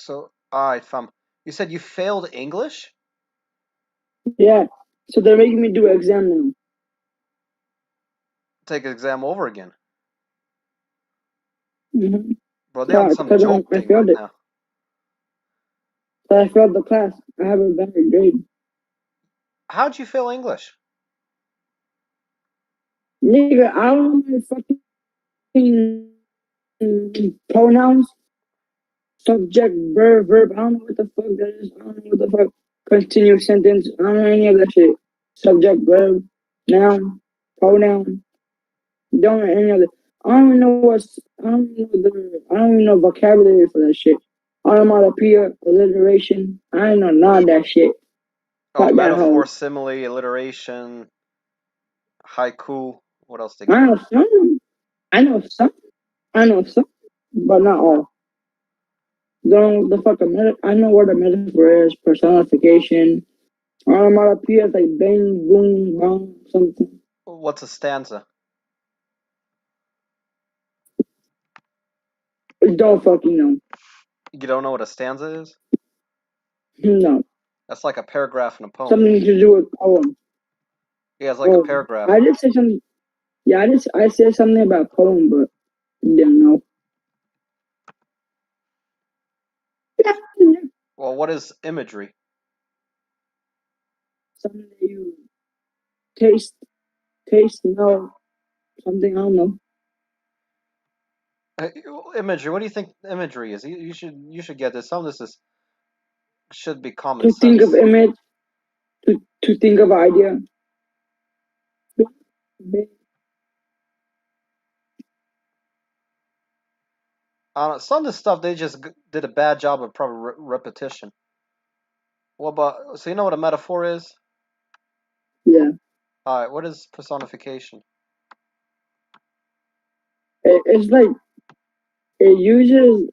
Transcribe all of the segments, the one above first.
So, alright, fam. You said you failed English? Yeah. So they're making me do an exam now. Take an exam over again. Mm-hmm. Bro, they on Yeah, some because joke I thing failed right it. now. So I failed the class. I have a better grade. How'd you fail English? Nigga, I don't know my fucking pronouns, subject, verb. I don't know what the fuck that is. I don't know what the fuck. Continuous sentence. I don't know any of that shit. Subject, verb, noun, pronoun. Don't know any of it. I don't even know what's. I don't even know vocabulary for that shit. Onomatopoeia, alliteration. I don't know none of that shit. Oh, Fuck that metaphor, hoe. simile, alliteration, haiku. What else they I got? know some. I know some. I know some, but not all. Don't the fuck a meta. I know what a metaphor is. Personification. Onomatopoeia is like bang, boom, bang, something. What's a stanza? Don't fucking know. You don't know what a stanza is? No. That's like a paragraph in a poem. Something to do with poem. Yeah, it's like a Oh, paragraph. I did say something. Yeah, I said something about poem, but didn't know. Well, what is imagery? Something that you taste, know, something, I don't know. Uh, Imagery. What do you think imagery is? You should get this. Some of this is should be common To think of sense. image, to think of idea. Some of this stuff they just did a bad job of proper repetition. What about? So you know what a metaphor is? Yeah. All right. What is personification? It's like it uses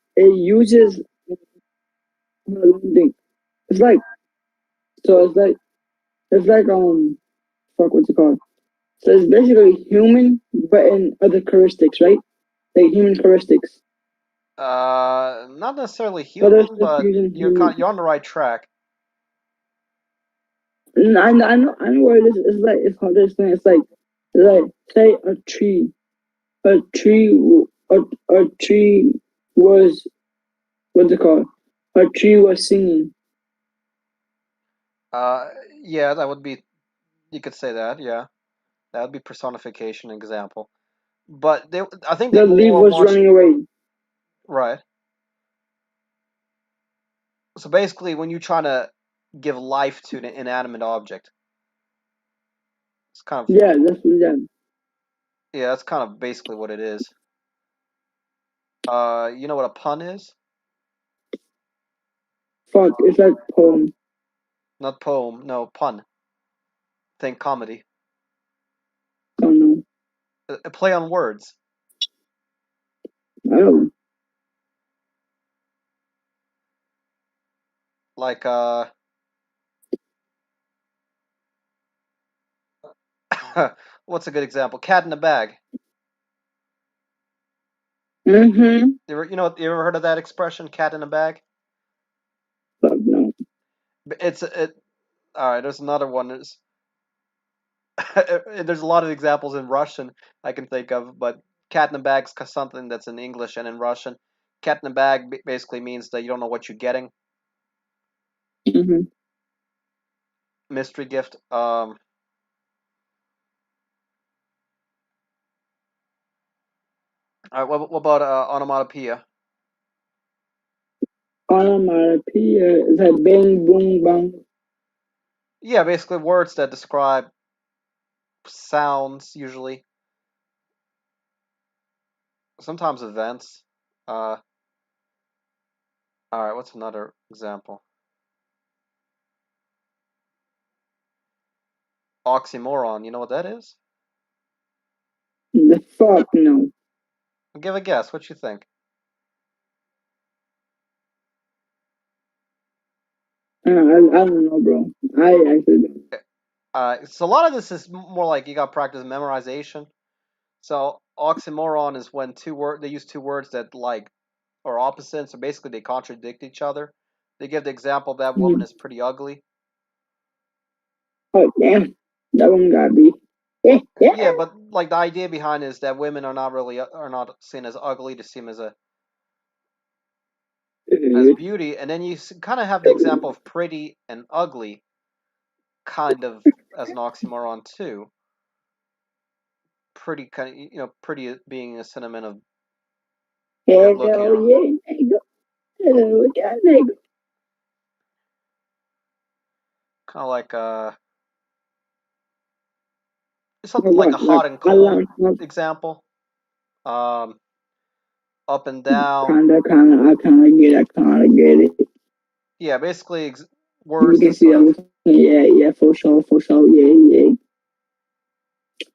think. It's like so it's like fuck what's it called? So it's basically human but in other characteristics, right? Like human characteristics. Not necessarily So there's human, just but using human. you're on the right track. I know what it is. It's like it's hard to explain. It's like say a tree a tree was what's it called? A tree was singing. Yeah, that would be. You could say that. Yeah, that would be personification example. But I think they The leaf was more running away. right. So basically, when you're trying to give life to an inanimate object, it's kind of Yeah, that's what that. yeah, that's kind of basically what it is. You know what a pun is? Fuck, it's like poem. Not poem, no pun. Think comedy. I don't know. A play on words. I don't Like what's a good example? Cat in a bag. know. Mm-hmm. You ever heard of that expression, cat in a bag? Fuck no. It's it. All right, there's another one. There's a lot of examples in Russian I can think of, but cat in a bag's something that's in English and in Russian. Cat in a bag basically means that you don't know what you're getting. Mm-hmm. Mystery gift. All right, what about onomatopoeia? Onomatopoeia is like bang, boom, bang. Yeah, basically words that describe sounds, usually. Sometimes events. Uh, all right, what's another example? Oxymoron. You know what that is? The fuck no. Give a guess. What you think? I don't know, bro. I actually don't. So a lot of this is more like you got practice memorization. So oxymoron is when they use two words that like or opposite, so basically they contradict each other. They give the example that woman Mm. is pretty ugly. Oh damn, that one got me. Yeah, Well, yeah. yeah, but like the idea behind it is that women are not really are not seen as ugly, to see them as beauty, and then you kind of have the example of pretty and ugly, kind of as an oxymoron too. Pretty kind of pretty being a synonym of good looking, Hell yeah, nigga. Hell yeah, nigga. kind of like something Or like what? a Like hot and I cold learned from example. Um, up and down. I kinda get it. Yeah, basically You words can that see sort of. that. Yeah, yeah, for sure. Yeah, yeah.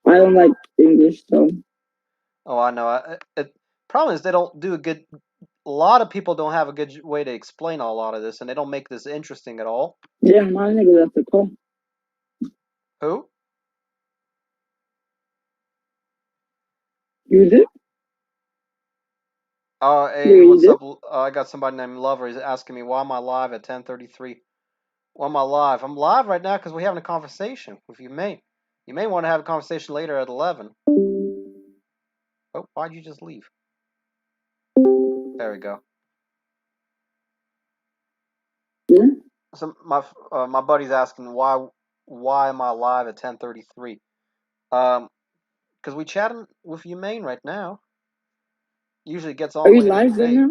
I don't like English, so Oh, I know. Problem is they don't do a good. A lot of people don't have a good way to explain a lot of this, and they don't make this interesting at all. yeah, my nigga left the call. Who? You did? Hey, Yeah, you what's did? up? I got somebody named Lover. He's asking me why am I live at 10:33. Why am I live? I'm live right now because we're having a conversation with you. You may want to have a conversation later at 11. Oh, why'd you just leave? There we go. Yeah. So my buddy's asking why am I live at 10:33? Because we chatting with you main right now. Usually gets Are on you later in the live right day. now?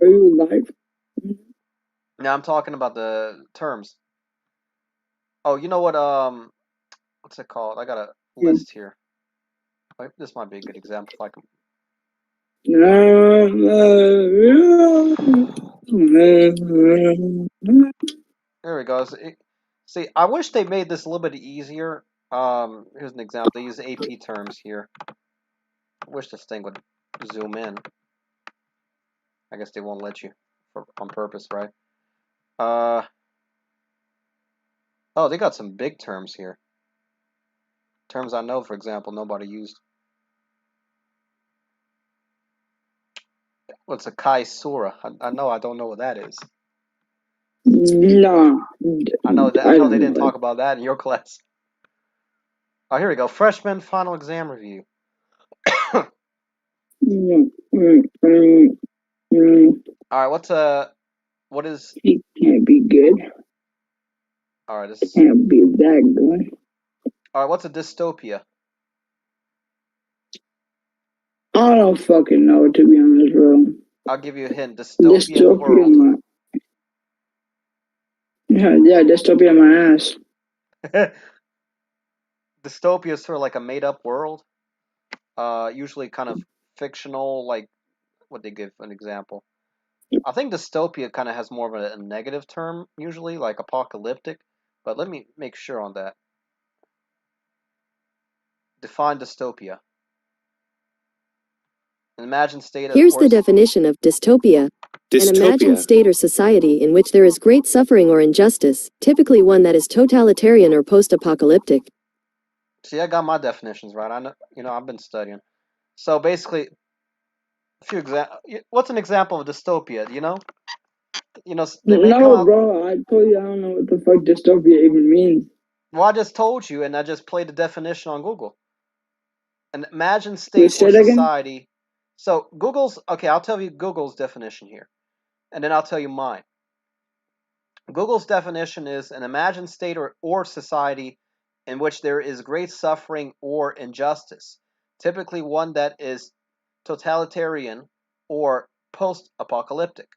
Are you live? Now I'm talking about the terms. Oh, you know what? What's it called? I got a Yeah. list here. This might be a good example. If I can. There we go. See, I wish they made this a little bit easier. Here's an example. They use AP terms here. I wish this thing would zoom in. I guess they won't let you on purpose, right? Uh, oh, they got some big terms here. Terms I know, for example, nobody used. What's a Kai Sura? I know I don't know what that is. No, I know that I I know they don't didn't know talk about that in your class. Oh, here we go. Freshman final exam review. All right, what is It can't be good. all right, It can't be that good. all right, what's a dystopia? I don't fucking know, to be honest, bro. I'll give you a hint. Dystopian Dystopia, world. my yeah, dystopia, my ass. Dystopia is sort of like a made up world. Usually kind of fictional, like what they give an example. I think dystopia kind of has more of a negative term, usually, like apocalyptic. But let me make sure on that. Define dystopia. An imagined state Here's or the definition of dystopia. An imagined state or society in which there is great suffering or injustice, typically one that is totalitarian or post-apocalyptic. see, I got my definitions right. I know, I've been studying. So basically, a few example. What's an example of dystopia? Do you know? They may come No, out. bro, I told you I don't know what the fuck dystopia even means. Well, I just told you, and I just played the definition on Google. An imagined Wait, state say or it again? society. So Google's okay. I'll tell you Google's definition here, and then I'll tell you mine. Google's definition is an imagined state or society in which there is great suffering or injustice, typically one that is totalitarian or post-apocalyptic.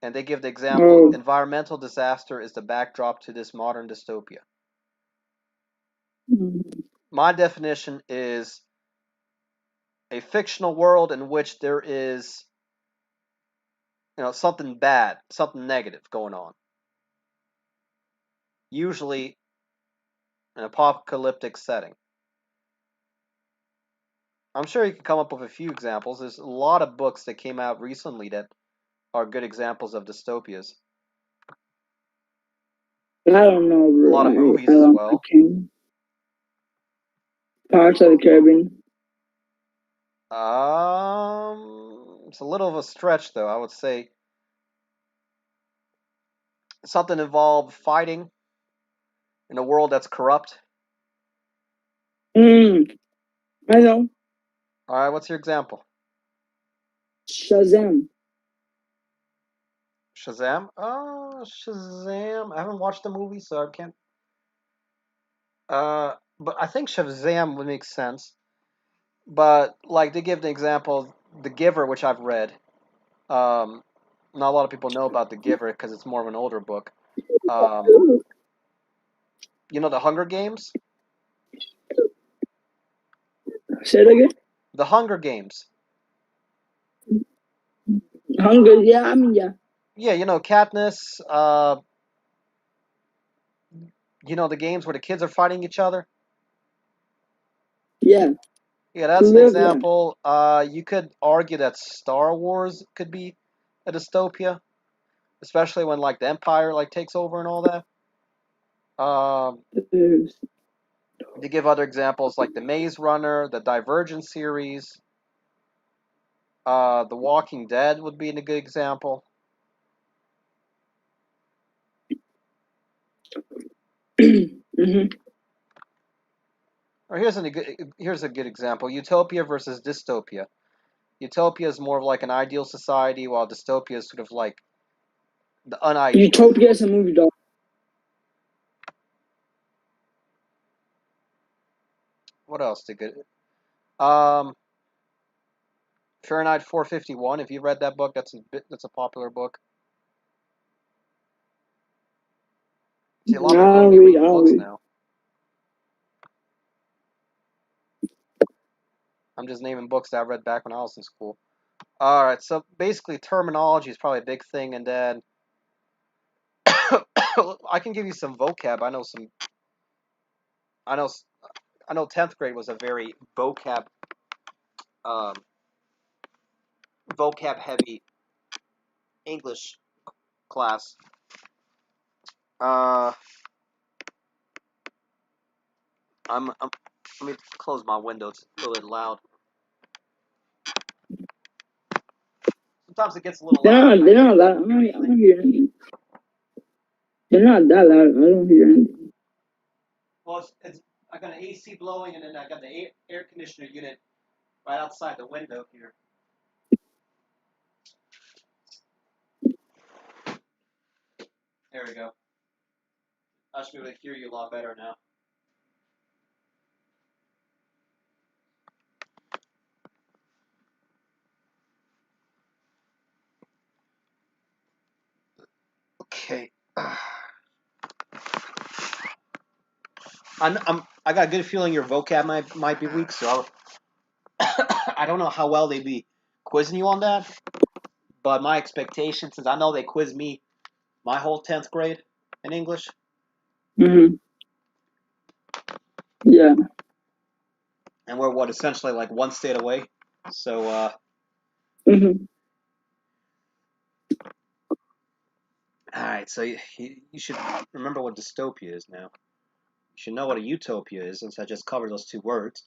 And they give the example Oh, environmental disaster is the backdrop to this modern dystopia. My definition is a fictional world in which there is something bad, something negative going on. Usually an apocalyptic setting. I'm sure you can come up with a few examples. There's a lot of books that came out recently that are good examples of dystopias. I don't know, A bro. lot of I movies as don't. I well. can't. Pirates of the Caribbean. It's a little of a stretch, though. I would say something involved fighting in a world that's corrupt. I know. All right, what's your example? Shazam. Shazam? Oh, Shazam. I haven't watched the movie, so I can't. But I think Shazam would make sense. But like to give the example, The Giver, which I've read. Um, Not a lot of people know about The Giver because it's more of an older book. Um, you know the Hunger Games? Say it again. The Hunger Games. Hunger. Yeah, I mean, yeah. Yeah, you know Katniss. You know the games where the kids are fighting each other. Yeah. Yeah, that's an Live, yeah. example. You could argue that Star Wars could be a dystopia, especially when like the Empire like takes over and all that. Um, to give other examples like the Maze Runner, the Divergent series, The Walking Dead would be a good example. Mm-hmm. Or here's a good example: Utopia versus dystopia. Utopia is more of like an ideal society, while dystopia is sort of like the unideal. Utopia is a movie, dog. What else to good? Um, Fahrenheit 451. If you read that book, that's a popular book. See, a lot of people only reading I'll books read. now. I'm just naming books that I read back when I was in school. All right, so basically, terminology is probably a big thing, and then I can give you some vocab. I know some. I know. I know. 10th grade was a very um, vocab heavy English class. Uh, I'm. Let me close my window. It's a little bit loud. Sometimes it gets a little loud. I They're can't not loud. hear I anything. don't hear anything. They're not that loud. I don't hear anything. Well, I got an AC blowing, and then I got the air conditioner unit right outside the window here. There we go. I should be able to hear you a lot better now. Okay. I got a good feeling your vocab might be weak, so I don't know how well they be quizzing you on that. But my expectation, since I know they quiz me my whole 10th grade in English, Mm-hmm. Yeah. and we're what essentially like one state away. So Mm-hmm. all right. So you should remember what dystopia is now. You should know what a utopia is, since I just covered those two words.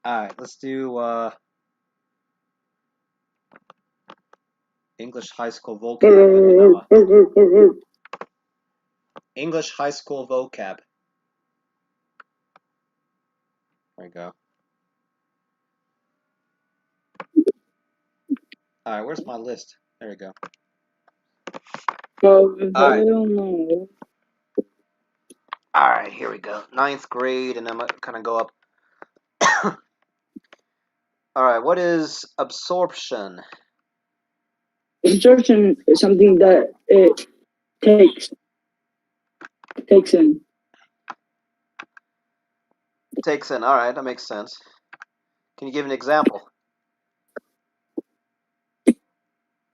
All right. Let's do English high school vocab, and then English high school vocab. There we go. All right. Where's my list? There we go. Oh, All right. hell no. All right, here we go. Ninth grade, and I'm gonna kind of go up. All right, what is absorption? Absorption is something that it takes in. Takes in. All right, that makes sense. Can you give an example?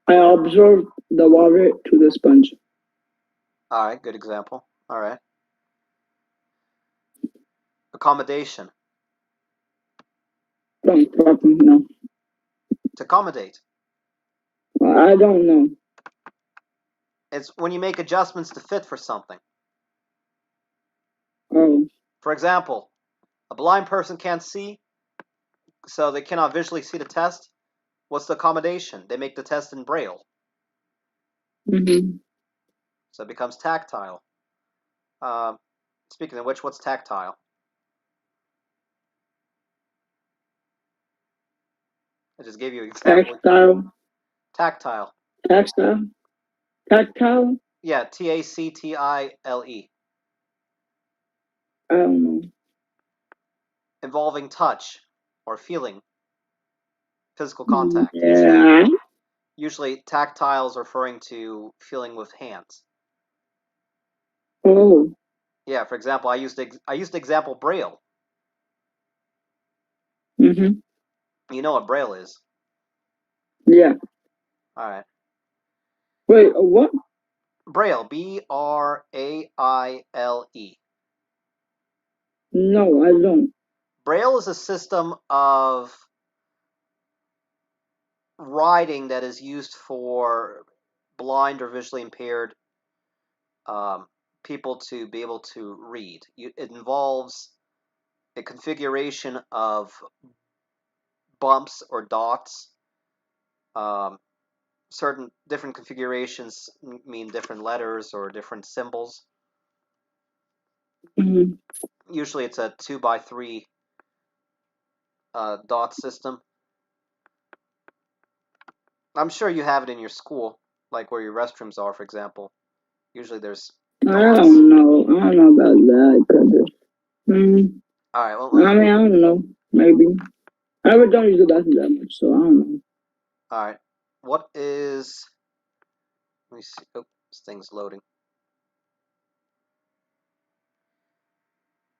I absorb the water to the sponge. All right, good example. All right. Accommodation. Don't problem, no. To accommodate. I don't know. It's when you make adjustments to fit for something. Oh. For example, A blind person can't see, so they cannot visually see the test. What's the accommodation? They make the test in Braille, so it becomes tactile. Speaking of which, what's tactile? I just gave you an example. Tactile. Tactile. Tactile. Yeah, Tactile. I don't know. Involving touch or feeling, physical contact. Yeah. Usually tactile is referring to feeling with hands. Oh. Yeah, for example, I used the example Braille. You know what Braille is? Yeah. All right. Wait, what? Braille, Braille. No, I don't. Braille is a system of writing that is used for blind or visually impaired people to be able to read. It involves a configuration of bumps or dots. Certain different configurations mean different letters or different symbols. Usually it's a 2x3 dot system. I'm sure you have it in your school, like where your restrooms are, for example. Usually there's dots. I don't know about that. All right. Well, I don't know. Maybe. I don't use the bathroom that much, so I don't know. All right. What is? Let me see. Oh, this thing's loading.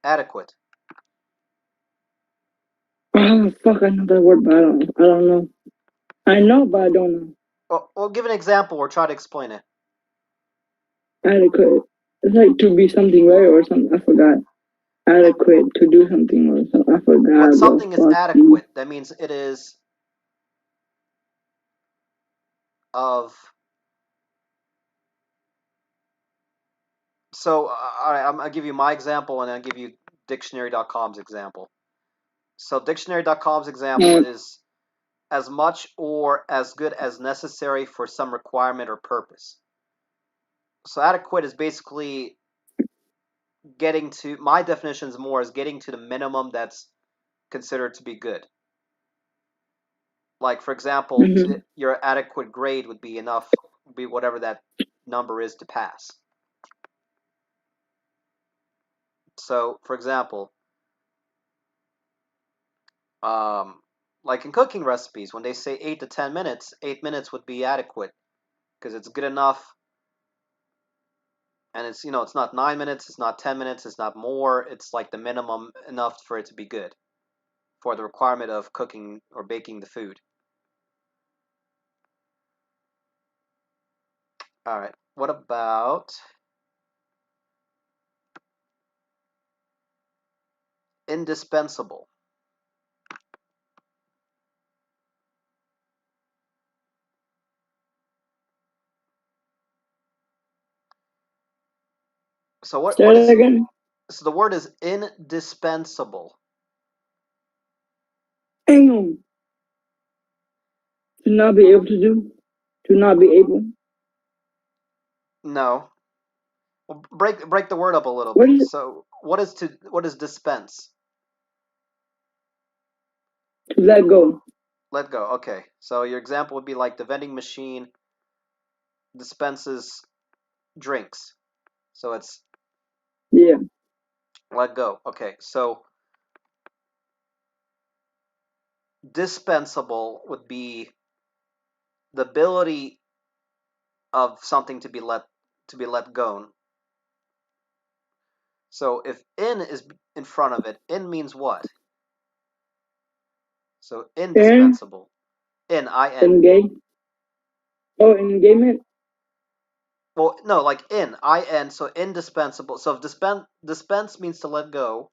Adequate. Oh fuck! I know that word, but I don't know. I know, but I don't know. Well, give an example or try to explain it. Adequate. It's like to be something right or something. I forgot. Adequate to do something or something. I forgot. When something is adequate, that means it is of. So, all right, I'm gonna give you my example, and I'll give you dictionary.com's example. So, dictionary.com's example is as much or as good as necessary for some requirement or purpose. So, adequate is basically getting to, my definition is more as getting to the minimum that's considered to be good. Like, for example, your adequate grade would be enough, would be whatever that number is to pass. So, for example, like in cooking recipes, when they say 8 to 10 minutes, 8 minutes would be adequate because it's good enough. And it's, it's not 9 minutes, it's not 10 minutes, it's not more. It's like the minimum enough for it to be good for the requirement of cooking or baking the food. All right. What about indispensable? So what is again? So the word is indispensable. Hang on. To not be able to do? To not be able? No. Well, break the word up a little bit. So what is dispense? To let go. Let go. Okay. So your example would be like the vending machine dispenses drinks. So it's let go. Okay. So dispensable would be the ability of something to be let go. So if in is in front of it, in means what? So indispensable. In in. Oh, engagement. Well, no, like in, so indispensable. So if dispense means to let go,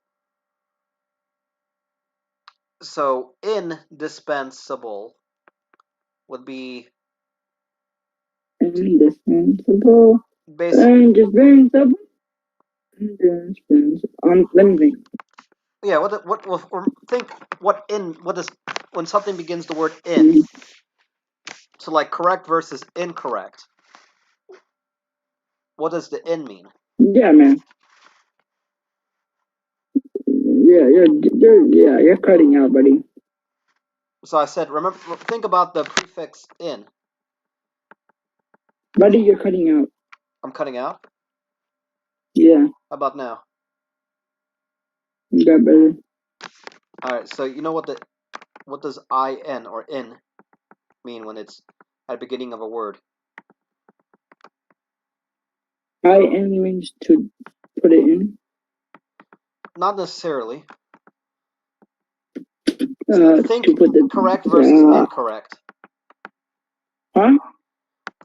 so indispensable would be Indispensable. basically. Indispensable. Let me think. Yeah. Think what does when something begins the word in? Mm. So like correct versus incorrect. What does the in mean? Yeah, man. You're cutting out, buddy. So I said, remember, think about the prefix in. Buddy, you're cutting out. I'm cutting out. Yeah, How about now? you got better. All right. So you know what does in or in mean when it's at the beginning of a word? In means to put it in. Not necessarily. Think To put the correct versus incorrect. huh?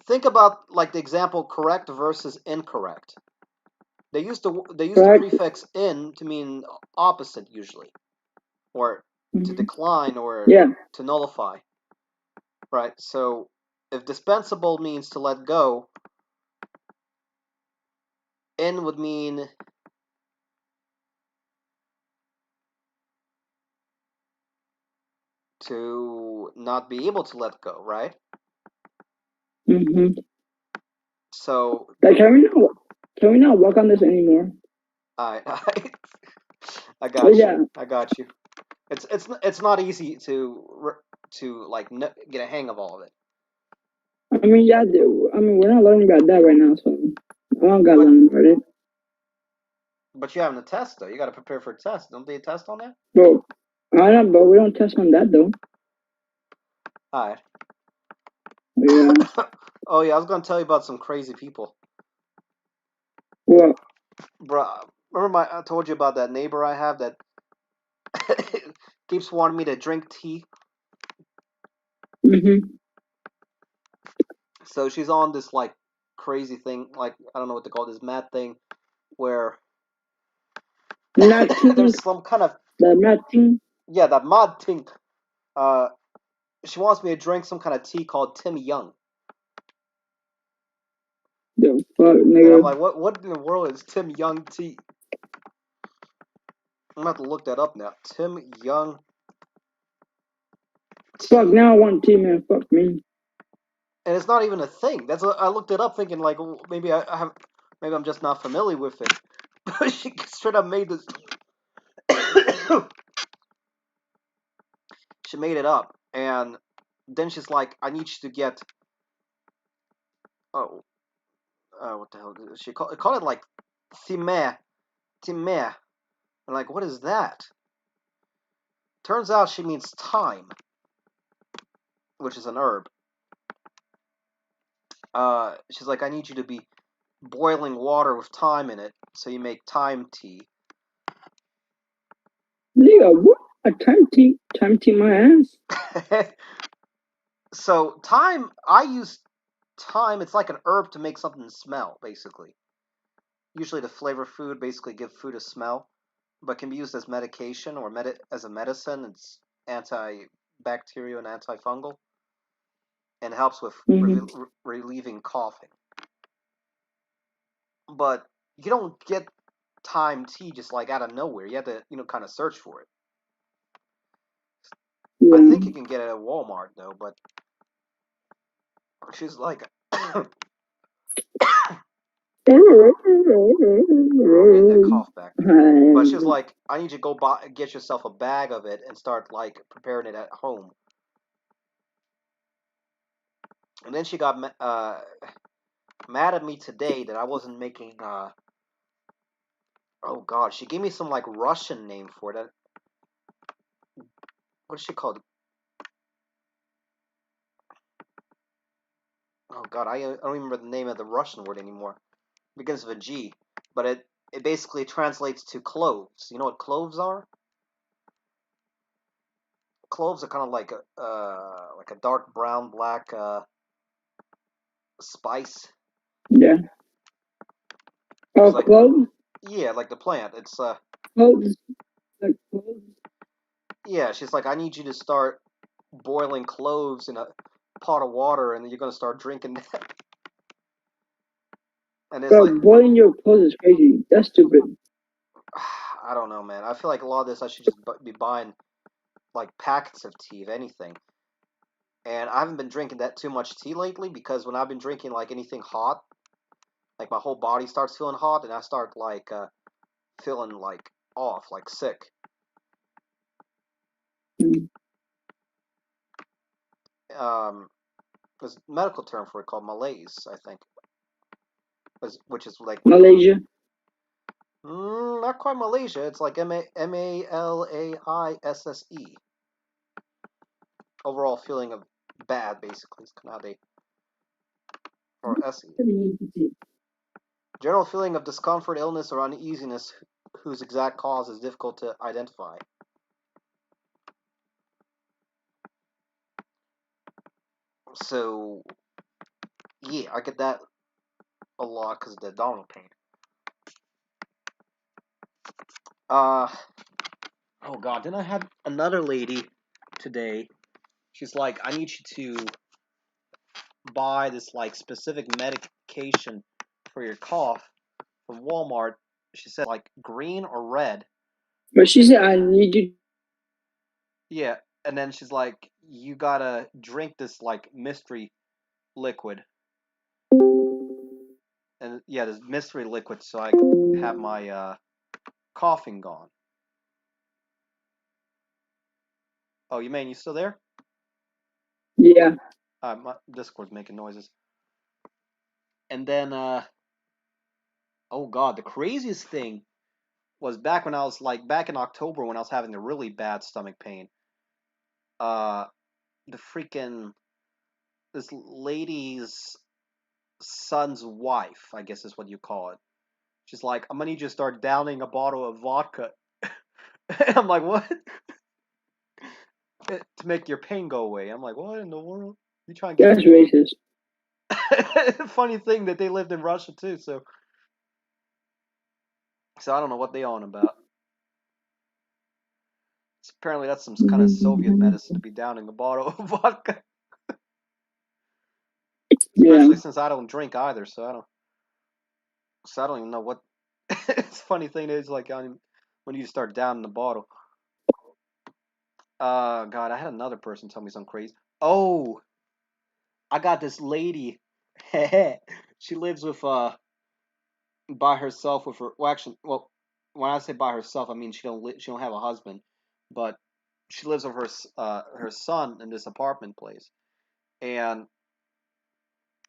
Think about like the example correct versus incorrect. They use the Correct. prefix in to mean opposite usually, or to Mm-hmm. decline or Yeah. to nullify. Right. So if dispensable means to let go, in would mean to not be able to let go, right? Mm-hmm. So Like, can we not work on this anymore? I I Oh got yeah. you. I got you. It's not easy to like get a hang of all of it. I mean, yeah. I mean, we're not learning about that right now, so I don't got to But learn about it. but you're having a test though. You got to prepare for a test. Don't they test on that? Bro, I don't. But we don't test on that though. All right. Yeah. Oh yeah, I was gonna tell you about some crazy people, Well. bro. Remember I told you about that neighbor I have that keeps wanting me to drink tea. Mm-hmm. So she's on this like crazy thing, like I don't know what to call this mad thing, where Nothing. there's some kind of The nothing. that mod thing. Uh, she wants me to drink some kind of tea called Tim Young, The fuck, and I'm nigga. like, what in the world is Tim Young tea? I'm gonna have to look that up now. Tim Young Fuck. tea, Now I want tea, man. Fuck me. and it's not even a thing. I looked it up thinking like maybe I have maybe I'm just not familiar with it. But she straight up made this. She made it up, and then she's like, I need you to get oh what the hell did she call it like Thime. Thime. I'm like, what is that? Turns out she means thyme, which is an herb. She's like, I need you to be boiling water with thyme in it, so you make thyme tea. Nigga, what? A time tea my ass. So thyme, I use thyme. It's like an herb to make something smell, basically. Usually to flavor food, basically give food a smell, but can be used as medication or as a medicine. It's antibacterial and antifungal, and helps with Mm-hmm. relieving coughing. But you don't get thyme tea just like out of nowhere. You have to, kind of search for it. I Yeah. think you can get it at Walmart though. But she's like, oh, I'm getting that cough back. But she's like, I need you to go get yourself a bag of it and start like preparing it at home. And then she got mad at me today that I wasn't making. Oh God, she gave me some like Russian name for it. What is she called? Oh God, I don't remember the name of the Russian word anymore. It begins with a G, but it basically translates to cloves. You know what cloves are? Cloves are kind of like a dark brown black spice. Yeah. Oh, It's like cloves? yeah, like the plant. It's Cloves? Like cloves? yeah. She's like, I need you to start boiling cloves in a pot of water, and then you're gonna start drinking that. And it's Bro, like, boiling your clothes is crazy. That's stupid. I don't know, man. I feel like a lot of this I should just be buying like packets of tea, if anything. And I haven't been drinking that too much tea lately because when I've been drinking like anything hot, like my whole body starts feeling hot, and I start like feeling like off, like sick. Mm. There's a medical term for it called malaise, I think, which is like when Malaysia. not quite Malaysia. It's like Malaisse. Overall feeling of bad, basically. It's kind of how they or SE. General feeling of discomfort, illness, or uneasiness whose exact cause is difficult to identify. So, yeah, I get that a lot because of the abdominal pain. Oh god, then I had another lady today. She's like, I need you to buy this like specific medication for your cough from Walmart. She said like green or red. But she said, I need you. Yeah, and then she's like, you gotta drink this like mystery liquid. And yeah, this mystery liquid so I have my coughing gone. Oh, you still there? Yeah. My Discord's making noises. And then oh god, the craziest thing was back when I was like back in October when I was having a really bad stomach pain. Uh the freaking this lady's son's wife, I guess is what you call it. She's like, I'm gonna need you to start downing a bottle of vodka. And I'm like, what? To make your pain go away. I'm like, what in the world? You trying to get That's me on? racist. Funny thing that they lived in Russia too, so I don't know what they on about. So apparently that's some kind of Soviet medicine to be downing a bottle of vodka. Yeah. Especially since I don't drink either, so I don't even know what. It's a funny thing is like when you start downing the bottle. God, I had another person tell me something crazy. Oh, I got this lady. She lives with by herself with her. Well, actually, well, when I say by herself, I mean she don't have a husband, but she lives with her son in this apartment place, and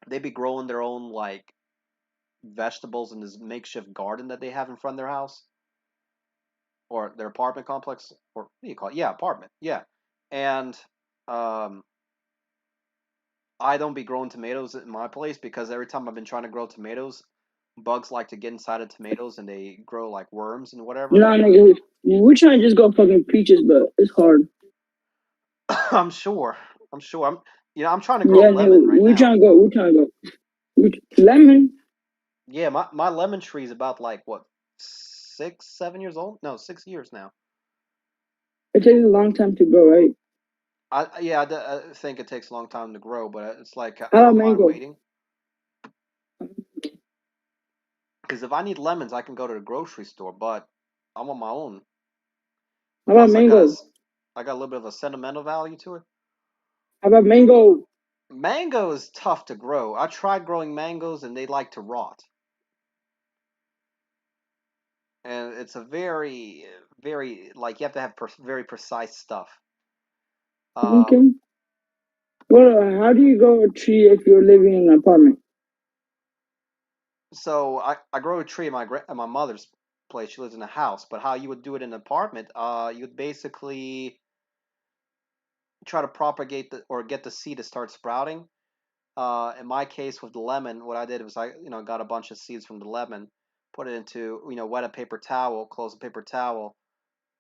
they be growing their own like vegetables in this makeshift garden that they have in front of their house or their apartment complex, or what do you call it? Yeah, apartment. Yeah, and um, I don't be growing tomatoes in my place because every time I've been trying to grow tomatoes, bugs like to get inside of tomatoes and they grow like worms and whatever. Nah, nigga, we're trying to just go fucking peaches, but it's hard. I'm sure. I'm sure. I'm trying to grow Yeah, lemon nigga, right we now. trying to go. We trying to go. Lemon. Yeah, my lemon tree is about like what 6, 7 years old? No, 6 years now. It takes a long time to grow, right? I think it takes a long time to grow, but it's like I How about don't mind mango? waiting. Because if I need lemons, I can go to the grocery store, but I'm on my own. How about Plus, mango? I got a little bit of a sentimental value to it. How about mango? Mango is tough to grow. I tried growing mangoes, and they like to rot. And it's a very, very like you have to have very precise stuff. Um, Okay. Well, how do you grow a tree if you're living in an apartment? so I grow a tree at my mother's place. She lives in a house, but how you would do it in an apartment? You would basically try to propagate or get the seed to start sprouting. In my case with the lemon, what I did was I got a bunch of seeds from the lemon, put it into wet a paper towel, close a paper towel,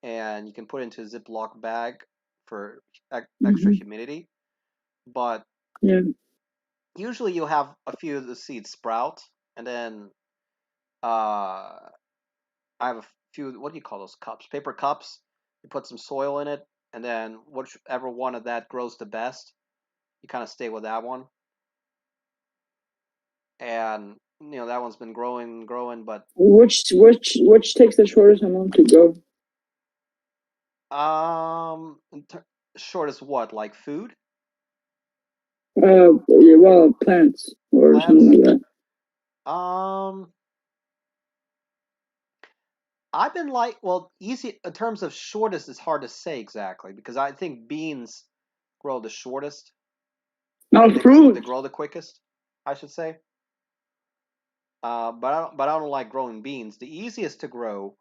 and you can put it into a Ziploc bag for extra Mm-hmm. humidity. But Yeah. usually you'll have a few of the seeds sprout, and then uh, I have a few. What do you call those cups? Paper cups. You put some soil in it, and then whichever one of that grows the best, you kind of stay with that one. And that one's been growing, but which takes the shortest amount to grow? short as what? Like food? Yeah, well, plants or Plants? something like that. I've been easy in terms of shortest is hard to say exactly because I think beans grow the shortest. Now They fruit. grow the quickest, I should say. But I don't like growing beans. The easiest to grow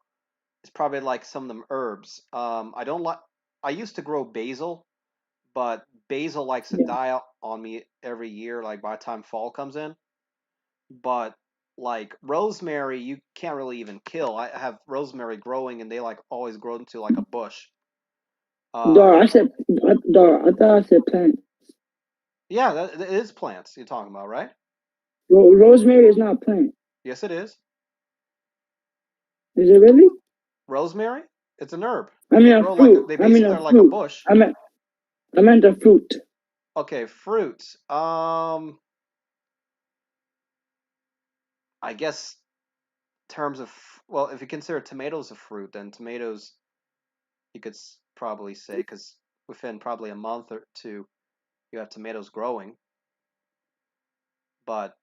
is probably like some of them herbs. I don't like. I used to grow basil, but basil likes to Yeah. die out on me every year. Like by the time fall comes in, but like rosemary, you can't really even kill. I have rosemary growing, and they like always grow into like a bush. Dog, I thought I said plant. Yeah, that is plants you're talking about, right? Rosemary is not a plant. Yes, it is. Is it really? Rosemary, it's an herb. I mean They a grow like fruit. they I mean basically a are like a fruit. bush. I meant a fruit. Okay, fruits. I guess terms of well, if you consider tomatoes a fruit, then tomatoes you could probably say because within probably a month or two you have tomatoes growing. But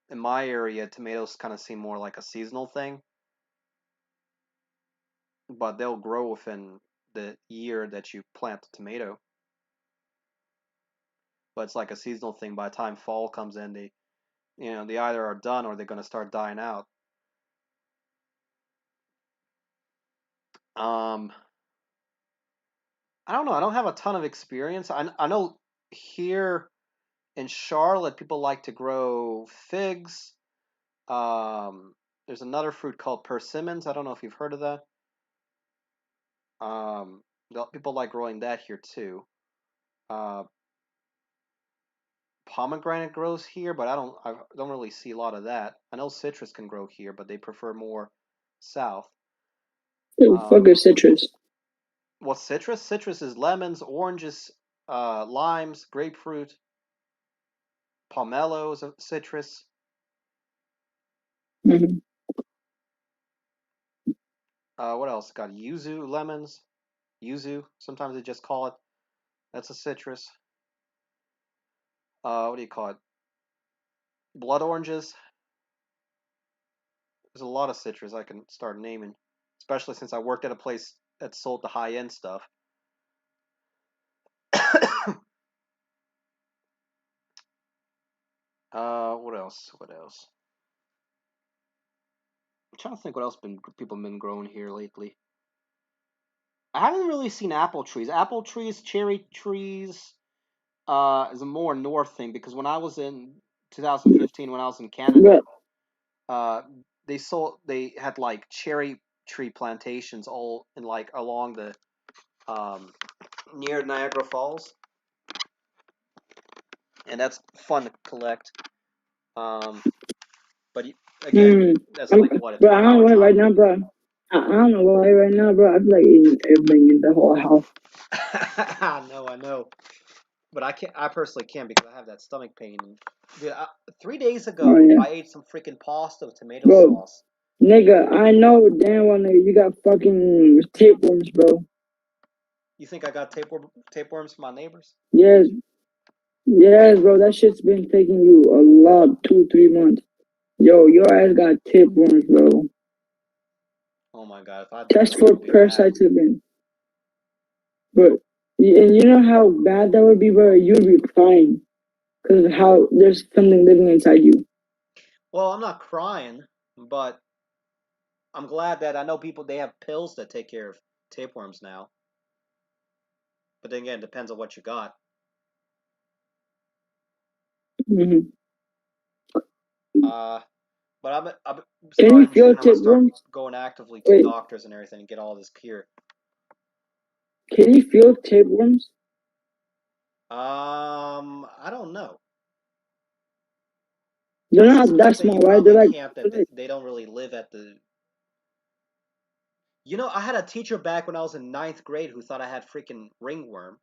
in my area, tomatoes kind of seem more like a seasonal thing, but they'll grow within the year that you plant the tomato. But it's like a seasonal thing. By the time fall comes in, they either are done or they're going to start dying out. Um, I don't know. I don't have a ton of experience. I know here in Charlotte, people like to grow figs. Um, there's another fruit called persimmons. I don't know if you've heard of that. Um, people like growing that here too. Uh, pomegranate grows here, but I don't really see a lot of that. I know citrus can grow here, but they prefer more south. What the fuck Um, is citrus? what's citrus? Citrus is lemons, oranges, limes, grapefruit, pomelo is a citrus. Mm-hmm. What else? Got yuzu lemons, yuzu. Sometimes they just call it. That's a citrus. What do you call it? Blood oranges. There's a lot of citrus I can start naming, especially since I worked at a place that sold the high end stuff. What else? What else? I'm trying to think what else people been growing here lately. I haven't really seen apple trees. Apple trees, cherry trees, is a more north thing because when I was in 2015, when I was in Canada, But uh, they had like cherry tree plantations all in like along the um near Niagara Falls, and that's fun to collect. Um, but again, mm, that's I'm, like what a bro, I don't 12-hour know why drive. right now, bro. I don't know why right now, bro. I feel like eating everything in the whole house. I know, but I can't. I personally can't because I have that stomach pain. Dude, 3 days Oh ago, yeah, I ate some freaking pasta with tomato bro. sauce. Nigga, I know damn well, nigga, you got fucking tapeworms, bro. You think I got tapeworms from my neighbors? Yes, yes, bro. That shit's been taking you a lot, 2, 3 months. Yo, your ass got tapeworms, bro. Oh my god, if I had that, Test that for would be bad. parasites have been, but and you know how bad that would be, bro. You'd be crying because of how there's something living inside you. Well, I'm not crying, but I'm glad that I know people they have pills that take care of tapeworms now. But then again, it depends on what you got. Mm-hmm. Uh, but I'm Can you starting feel June. I'm gonna start tapeworms? going actively to Wait, doctors and everything and get all this cure. can you feel tapeworms? I don't know. They're I not that suspect that small, you right? They're probably like, can't. That they don't really live at the. I had a teacher back when I was in ninth grade who thought I had freaking ringworm.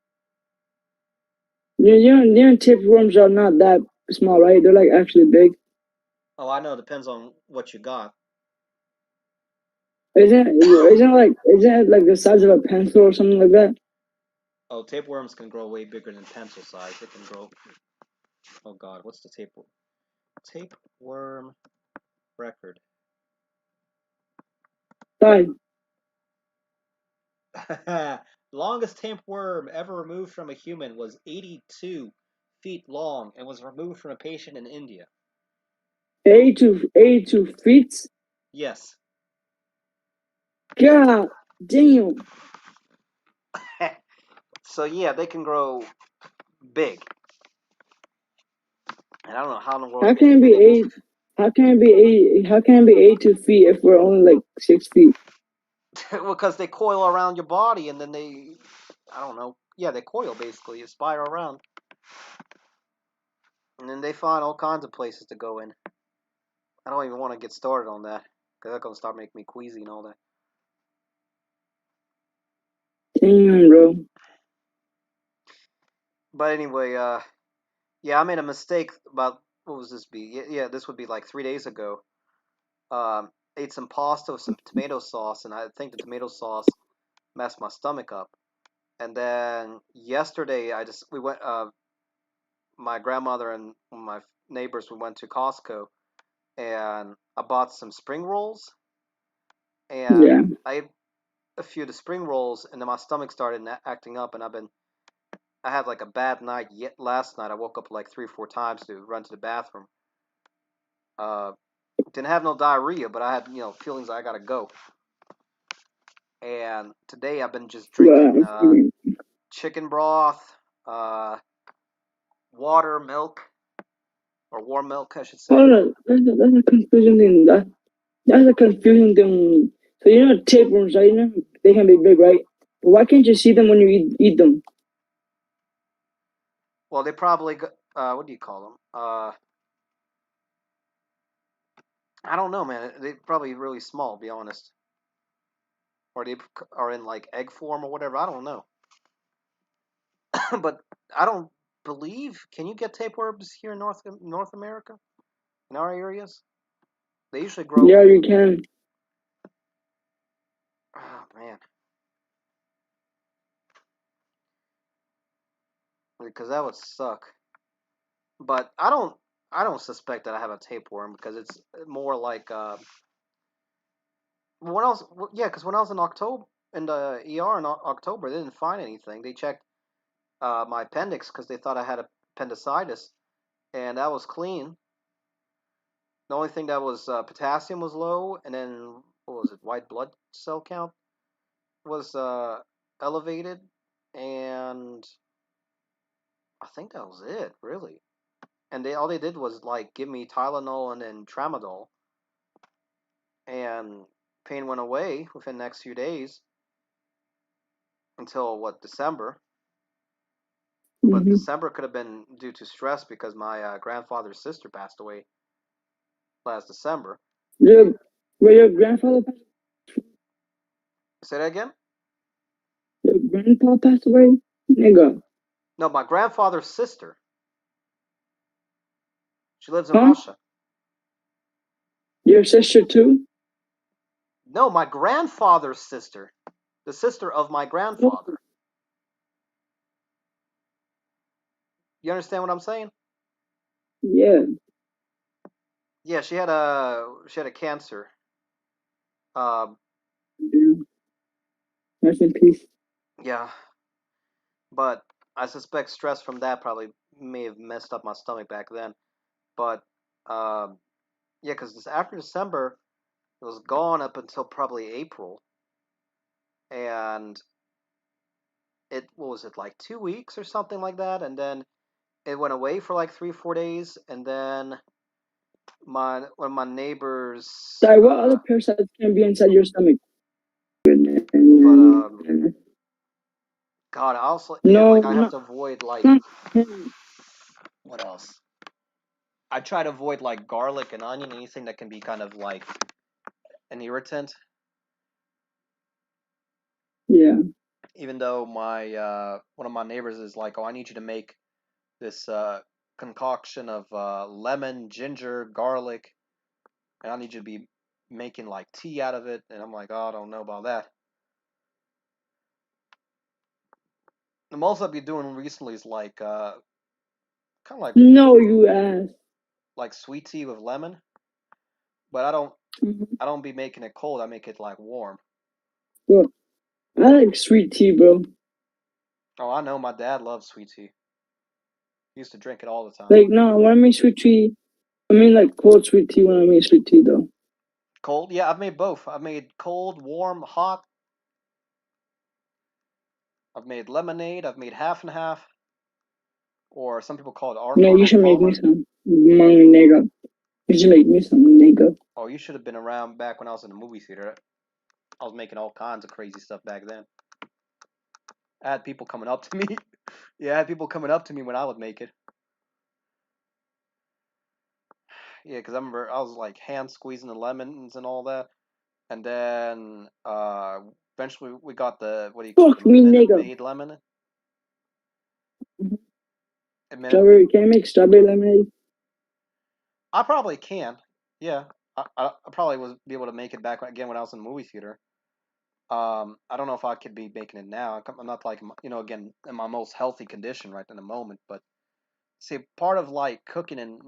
tapeworms are not that small, right? They're like actually big. Oh, I know. It depends on what you got. Isn't it like the size of a pencil or something like that? Oh, tapeworms can grow way bigger than pencil size. It can grow. Oh God, what's the tapeworm record? Size. Longest tapeworm ever removed from a human was 82 feet long and was removed from a patient in India. 82 feet. Yes. God damn. So yeah, they can grow big. And I don't know how in the world How you can can it fit be it. eight? How can it be eight? How can it be 82 feet if we're only like 6 feet? Well, because they coil around your body and then I don't know. Yeah, they coil basically. You spiral around. And then they find all kinds of places to go in. I don't even want to get started on that because that's going to start making me queasy and all that. Damn, bro. But anyway, yeah, I made a mistake about, what was this be? Yeah, this would be like 3 days ago. Ate some pasta with some tomato sauce, and I think the tomato sauce messed my stomach up. And then yesterday, we went. My grandmother and my neighbors, we went to Costco, and I bought some spring rolls, and Yeah. I ate a few of the spring rolls, and then my stomach started acting up, and I had like a bad night yet last night. I woke up like 3 or 4 times to run to the bathroom. Uh, didn't have no diarrhea, but I had feelings I gotta go. And today I've been just drinking Well, chicken broth, uh, water, milk, or warm milk, I should say. hold on. That's a confusing thing. That's a confusing thing. So you know tapeworms, right? You know they can be big, right? But why can't you see them when you eat them? Well, they probably what do you call them? I don't know, man. They probably really small, to be honest, or they are in like egg form or whatever. I don't know, but I don't believe. Can you get tapeworms here in North America in our areas? They usually grow. Yeah, you can. Oh man, because that would suck. But I don't suspect that I have a tapeworm because it's more like when I was yeah, because when I was in the ER in October, they didn't find anything. They checked my appendix because they thought I had appendicitis, and that was clean. The only thing that was potassium was low, and then what was it? White blood cell count was elevated, and I think that was it, really. And all they did was like give me Tylenol and then tramadol, and pain went away within the next few days until what, December. But Mm-hmm. December could have been due to stress because my grandfather's sister passed away last December. Your grandfather passed. Say that again? Your grandpa passed away, nigga. No, my grandfather's sister. She lives in Huh? Russia. Your sister too? No, my grandfather's sister. The sister of my Oh, grandfather. You understand what I'm saying? yeah. Yeah, she had a cancer. Um, Yeah. Rest in peace. yeah, but I suspect stress from that probably may have messed up my stomach back then. But um, yeah, because after December, it was gone up until probably April, and it what was it, like 2 weeks or something like that, and then it went away for like 3 or 4 days, and then one of my neighbors, Sorry, what other parasites can be inside your stomach? but No, God, I also yeah, like I have not, to avoid like not him. what else? I try to avoid like garlic and onion, anything that can be kind of like an irritant. Yeah. Even though my one of my neighbors is like, "Oh, I need you to make this concoction of lemon, ginger, garlic." and I need you to be making like tea out of it, and I'm like, oh, I don't know about that. The most I've been doing recently is like kind of No, you ass. like sweet tea with lemon, but I don't Mhm. I don't be making it cold. I make it like warm. Well, I like sweet tea, bro. Oh, I know my dad loves sweet tea. He used to drink it all the time. Like, no, when I make sweet tea, I mean like cold sweet tea when I make sweet tea, though. Cold? Yeah, I've made both. I've made cold, warm, hot. I've made lemonade. I've made half and half, or some people call it No, you Arnold should make me Palmer. some. Money, nigga. You should make me some, nigga. Oh, you should have been around back when I was in the movie theater. I was making all kinds of crazy stuff back then. I had people coming up to me. Yeah, I had people coming up to me when I would make it. Yeah, because I remember I was like hand squeezing the lemons and all that, and then eventually we got the what do you call it, Fuck the me, Minute nigga. Maid lemon. Mhm. A Minute Maid. Strawberry, can I make strawberry lemonade? I probably can. Yeah, I probably was be able to make it back again when I was in the movie theater. I don't know if I could be making it now. I'm not like again in my most healthy condition right in the moment. But see, part of like cooking and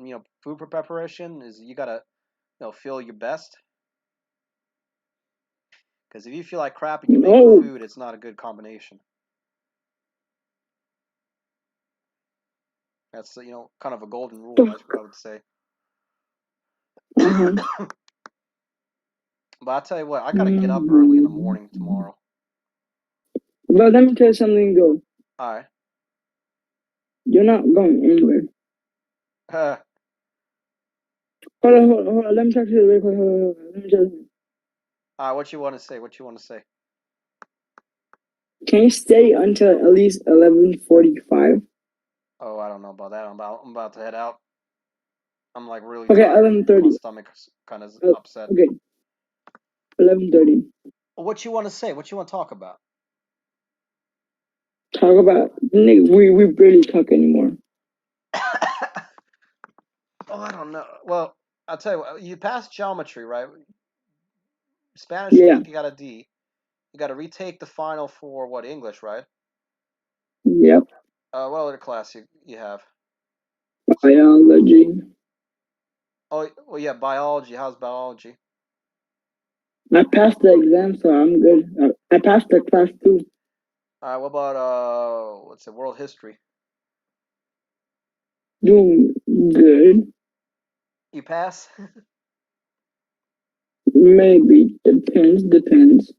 food preparation is you gotta feel your best. Because if you feel like crap and you're making No. food, it's not a good combination. That's kind of a golden rule, I would say. Uh-huh. But I tell you what, I gotta get up early in the morning tomorrow. But let me tell you something, though. All right. You're not going anywhere. All Hold on. Let me talk to you real quick. Hold on. Let me tell you. right. What you want to say? What you want to say? Can you stay until at least 11:45? Oh, I don't know about that. I'm about to head out. I'm like really Okay, tired and my 11:30. stomach's kind of upset. Okay, 11:30. What you want to say? What you want to talk about? Talk about nigga. We barely talk anymore. Oh, I don't know. Well, I'll tell you what. You passed geometry, right? Spanish, I Yeah. think you got a D. You got to retake the final for what, English, right? Yep. What other class you have? Biology. Oh, well, yeah, biology. How's biology? I passed the exam, so I'm good. I passed the class too. All right. What about what's it? World history. Doing good. You pass? Maybe depends.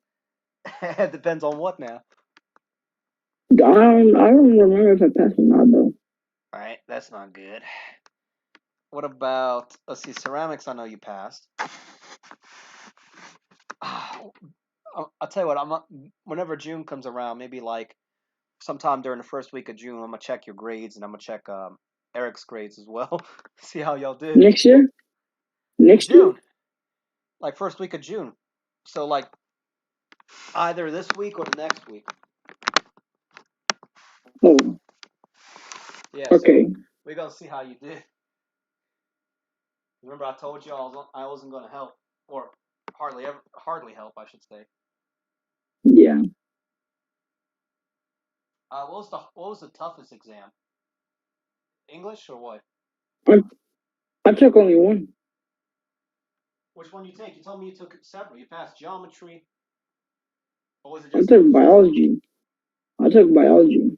It depends on what now. I don't remember if I passed or not though. All right, that's not good. What about let's see, ceramics? I know you passed. I'll tell you what. Whenever June comes around, maybe like sometime during the first week of June, I'm gonna check your grades and I'm gonna check Eric's grades as well. See how y'all did. Next year? Next year? June, like first week of June. So like either this week or the next week. Oh, Yeah. So okay. we're gonna see how you did. Remember, I told you I wasn't gonna help or hardly help, I should say. Yeah. What was the toughest exam? English or what? I I took only one. Which one you take? You told me you took several. You passed geometry, or was it I just took English you took? biology. I took biology.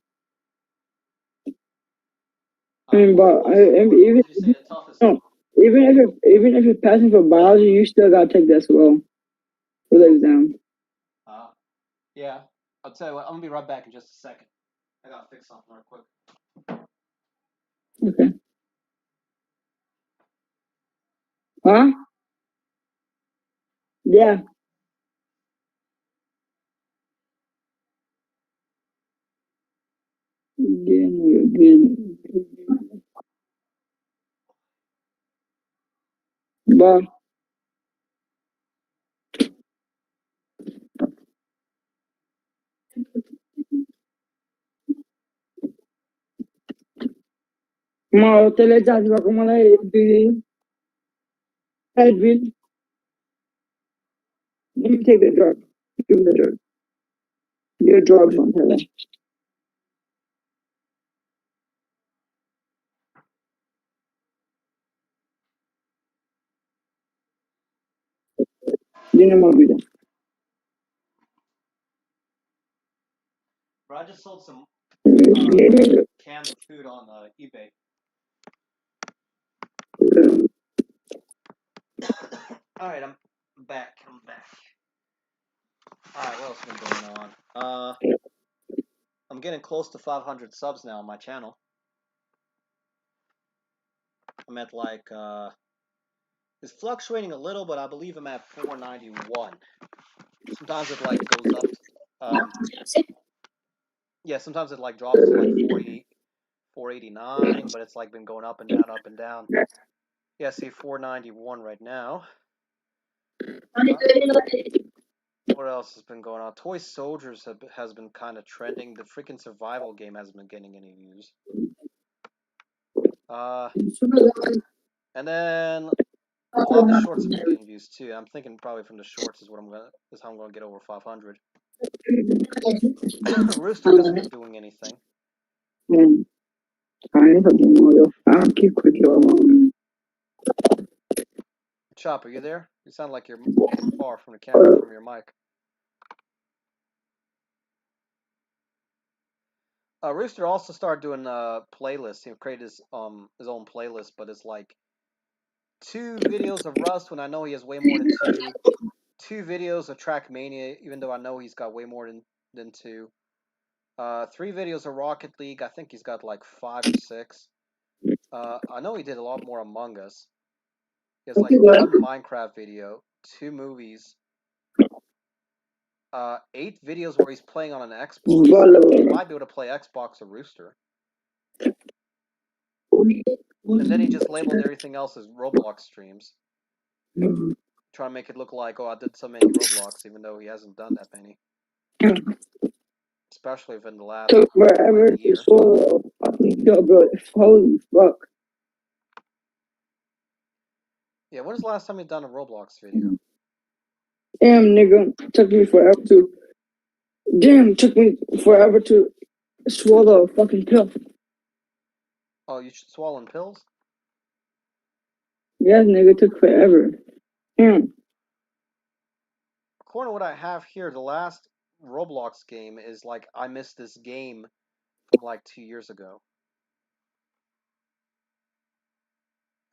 I All right. mean, What but what was what even would you say the toughest? no, even if you're passing for biology, you still gotta take this well for the exam. Uh, yeah. I'll tell you what. I'm gonna be right back in just a second. I gotta fix something real quick. Okay. Huh? Yeah. Again. But ma, te le dați acum la Edvin. Edvin. Let me take the drug. Give me the drug. Your drugs on her. Didn't want to be Bro, I just sold some there. cans of food on eBay. Alright, I'm back. Alright, what else has been going on? I'm getting close to 500 subs now on my channel. I'm at like, it's fluctuating a little, but I believe I'm at 491. Sometimes it like goes up. Yeah, sometimes it like drops to like 489, but it's like been going up and down, up and down. Yeah, see 491 right now. What else has been going on? Toy Soldiers has been kind of trending. The freaking survival game hasn't been getting any views. And then a lot of the shorts have been getting views too. I'm thinking probably from the shorts is how I'm gonna get over 500. Rooster hasn't been doing anything. Chop, are you there? You sound like you're far from the camera, from your mic. Rooster also started doing playlists. He created his own playlist, but it's like 2 videos of Rust when I know he has way more than 2. 2 videos of Trackmania, even though I know he's got way more than 2. 3 videos of Rocket League. I think he's got like 5 or 6. I know he did a lot more Among Us. He has like 1 Minecraft video, 2 movies, 8 videos where he's playing on an Xbox. He might be able to play Xbox or Rooster. And then he just labeled everything else as Roblox streams. Trying to make it look like, oh, I did so many Roblox, even though he hasn't done that many. Especially within the last took forever like, year. to swallow. Yo, bro, holy fuck. Yeah, when was the last time you done a Roblox video? Damn, nigga, took me forever to. Damn, took me forever to swallow a fucking pill. Oh, you should swallow pills? Yes, nigga, took forever. Damn. According to what I have here, the last Roblox game is like I missed this game from like 2 years ago.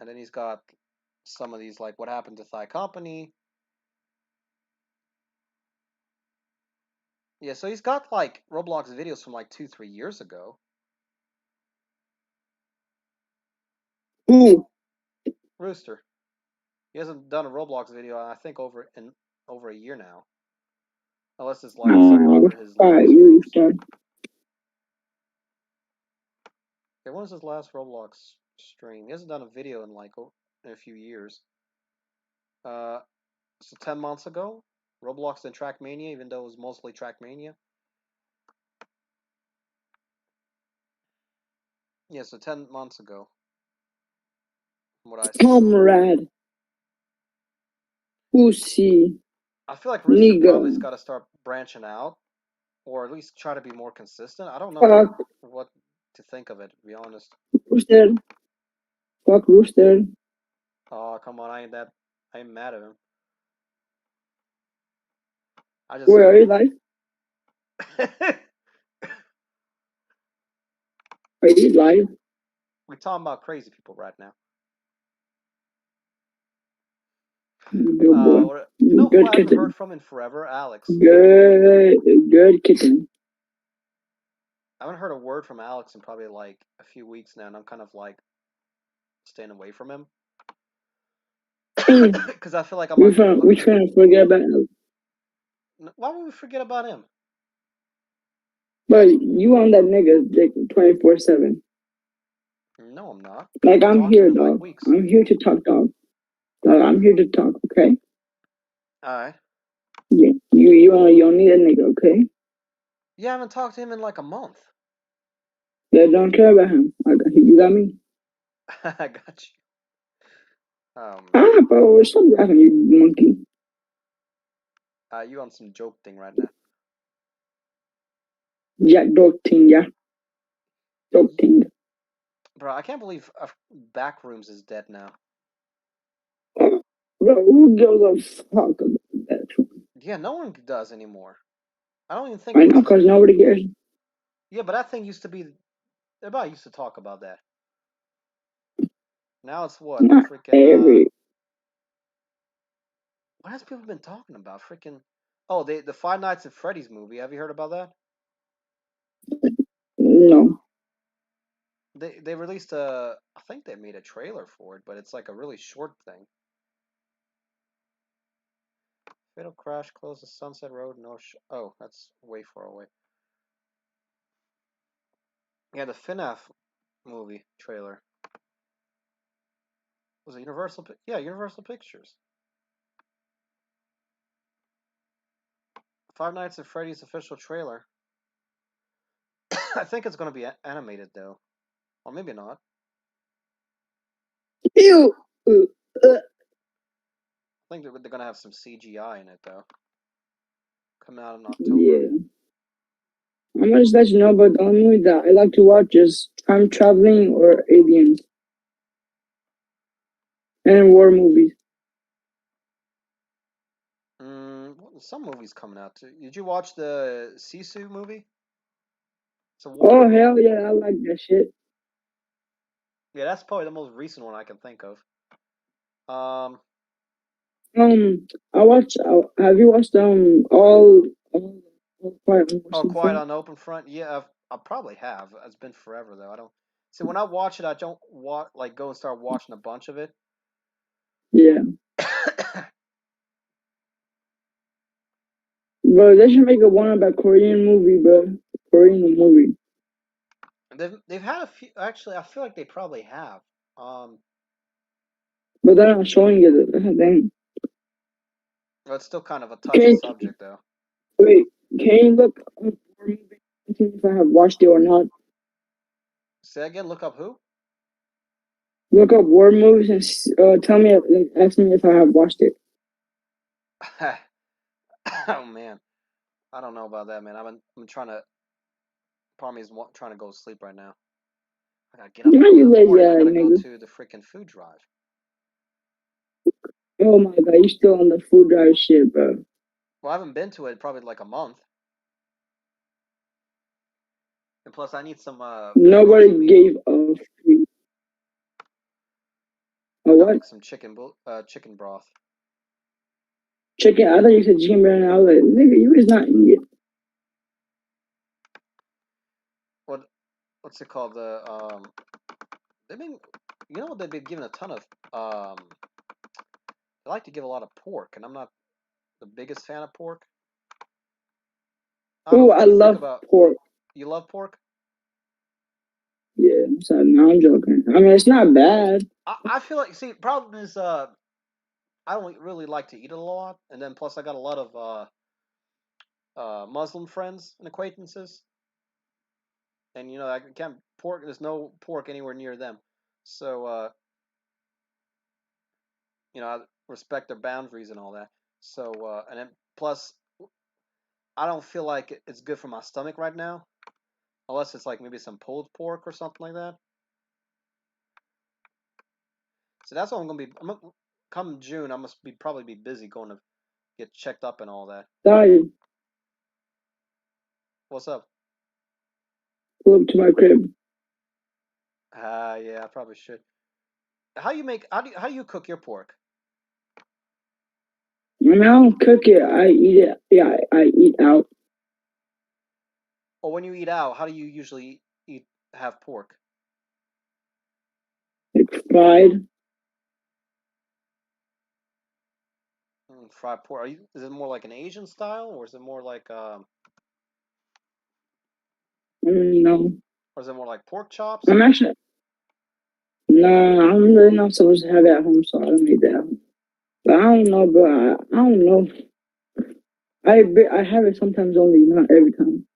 And then he's got some of these like what happened to Thigh Company. Yeah, so he's got like Roblox videos from like 2-3 years ago. Ooh. Rooster. He hasn't done a Roblox video I think over a year now. Unless it's like some other his live streams. Okay, when was his last Roblox stream? He hasn't done a video in like in a few years. So 10 months ago, Roblox and Trackmania, even though it was mostly Trackmania. Yeah, so 10 months ago. From what I see. Comrade. Pussy. I feel like Rooster probably's got to start branching out, or at least try to be more consistent. I don't know what to think of it, to be honest. Rooster. Fuck Rooster. Oh, come on, I ain't mad at him. Where are you live? Are you live? We're talking about crazy people right now. Good boy. You know who I haven't heard from in forever? Alex. Good kitten. I haven't heard a word from Alex in probably like a few weeks now, and I'm kind of like staying away from him. Because I feel like I'm. We trying to forget about Alex. Why would we forget about him? But you on that nigga dick 24/7. No, I'm not. Like I'm here, dog. Like I'm here to talk, dog. Like I'm here to talk, okay? Alright. Yeah, you don't need a nigga, okay? Yeah, I haven't talked to him in like a month. Yeah, don't care about him. You got me? I got you. Bro, stop laughing, you monkey. You on some joke thing right now? Yeah, joke thing. Yeah, joke thing. Bro, I can't believe Backrooms is dead now. Bro, who gives a fuck about that? Yeah, no one does anymore. I don't even think I it know, was that. cause nobody cares. Yeah, but that thing used to be. Everybody used to talk about that. Now it's what Not freaking. every. What has people been talking about? Freaking. Oh, the Five Nights at Freddy's movie. Have you heard about that? No. They released a. I think they made a trailer for it, but it's like a really short thing. Fatal Crash closes Sunset Road. No. Oh, that's way far away. Yeah, the FNAF movie trailer. Was it Universal? Yeah, Universal Pictures. Five Nights at Freddy's official trailer. I think it's going to be animated though, or maybe not. Ew. Uh, I think they're going to have some CGI in it though. Coming out in October. yeah. I'm gonna just let you know about the only movie that I like to watch is time traveling or aliens and war movies. Some movies coming out too. Did you watch the Sisu movie? It's a war Oh movie. hell yeah, I like that shit. Yeah, that's probably the most recent one I can think of. Um, I watched. Have you watched all Quiet on the oh, Western Quiet Front? on the Open Front. Yeah, I probably have. It's been forever though. I don't see when I watch it. I don't like go and start watching a bunch of it. Yeah, bro, they should make a one about Korean movie, bro. Korean movie, They've had a few. Actually, I feel like they probably have. Um, but they're not showing it. That's the thing. but it's still kind of a touchy Can subject though. wait? Can you look up war movie? If I have watched it or not. Say again. Look up who? Look up war movies and tell me. Like, ask me if I have watched it. Oh man, I don't know about that, man. I'm trying to. Part of me is trying to go to sleep right now. I gotta get up Not early you in the lazy morning. I ass gotta go nigga. to the freaking food drive. Oh my god, you still on the food drive shit, bro. Well, I haven't been to it probably like a month. And plus, I need some Nobody grocery meat. gave a I gotta what? make some chicken broth. Chicken. I thought you said chicken brand. I was like, nigga, you is not Indian. What what's it called? They've been, they've been giving a ton of they like to give a lot of pork, and I'm not the biggest fan of pork. I don't know. Oh, What I do you think love about? pork. You love pork? Yeah, I'm sorry, no, I'm joking. I mean, it's not bad. I feel like see, problem is I don't really like to eat it a lot, and then plus I got a lot of Muslim friends and acquaintances, and I can't pork. There's no pork anywhere near them, so I respect their boundaries and all that. So and then plus I don't feel like it's good for my stomach right now, unless it's like maybe some pulled pork or something like that. So that's what I'm gonna be. Come June, I must be probably be busy going to get checked up and all that. Sorry, What's up? pull up to my crib. Yeah, I probably should. How do you cook your pork? I mean, I don't cook it. I eat it. Yeah, I eat out. Or when you eat out, how do you usually have pork? Like fried. Fried pork. Is it more like an Asian style, or is it more like I don't know. or is it more like pork chops? I'm actually no. I'm really not supposed to have it at home, so I don't eat that. At home. But I don't know, bro. I don't know. I have it sometimes only, not every time.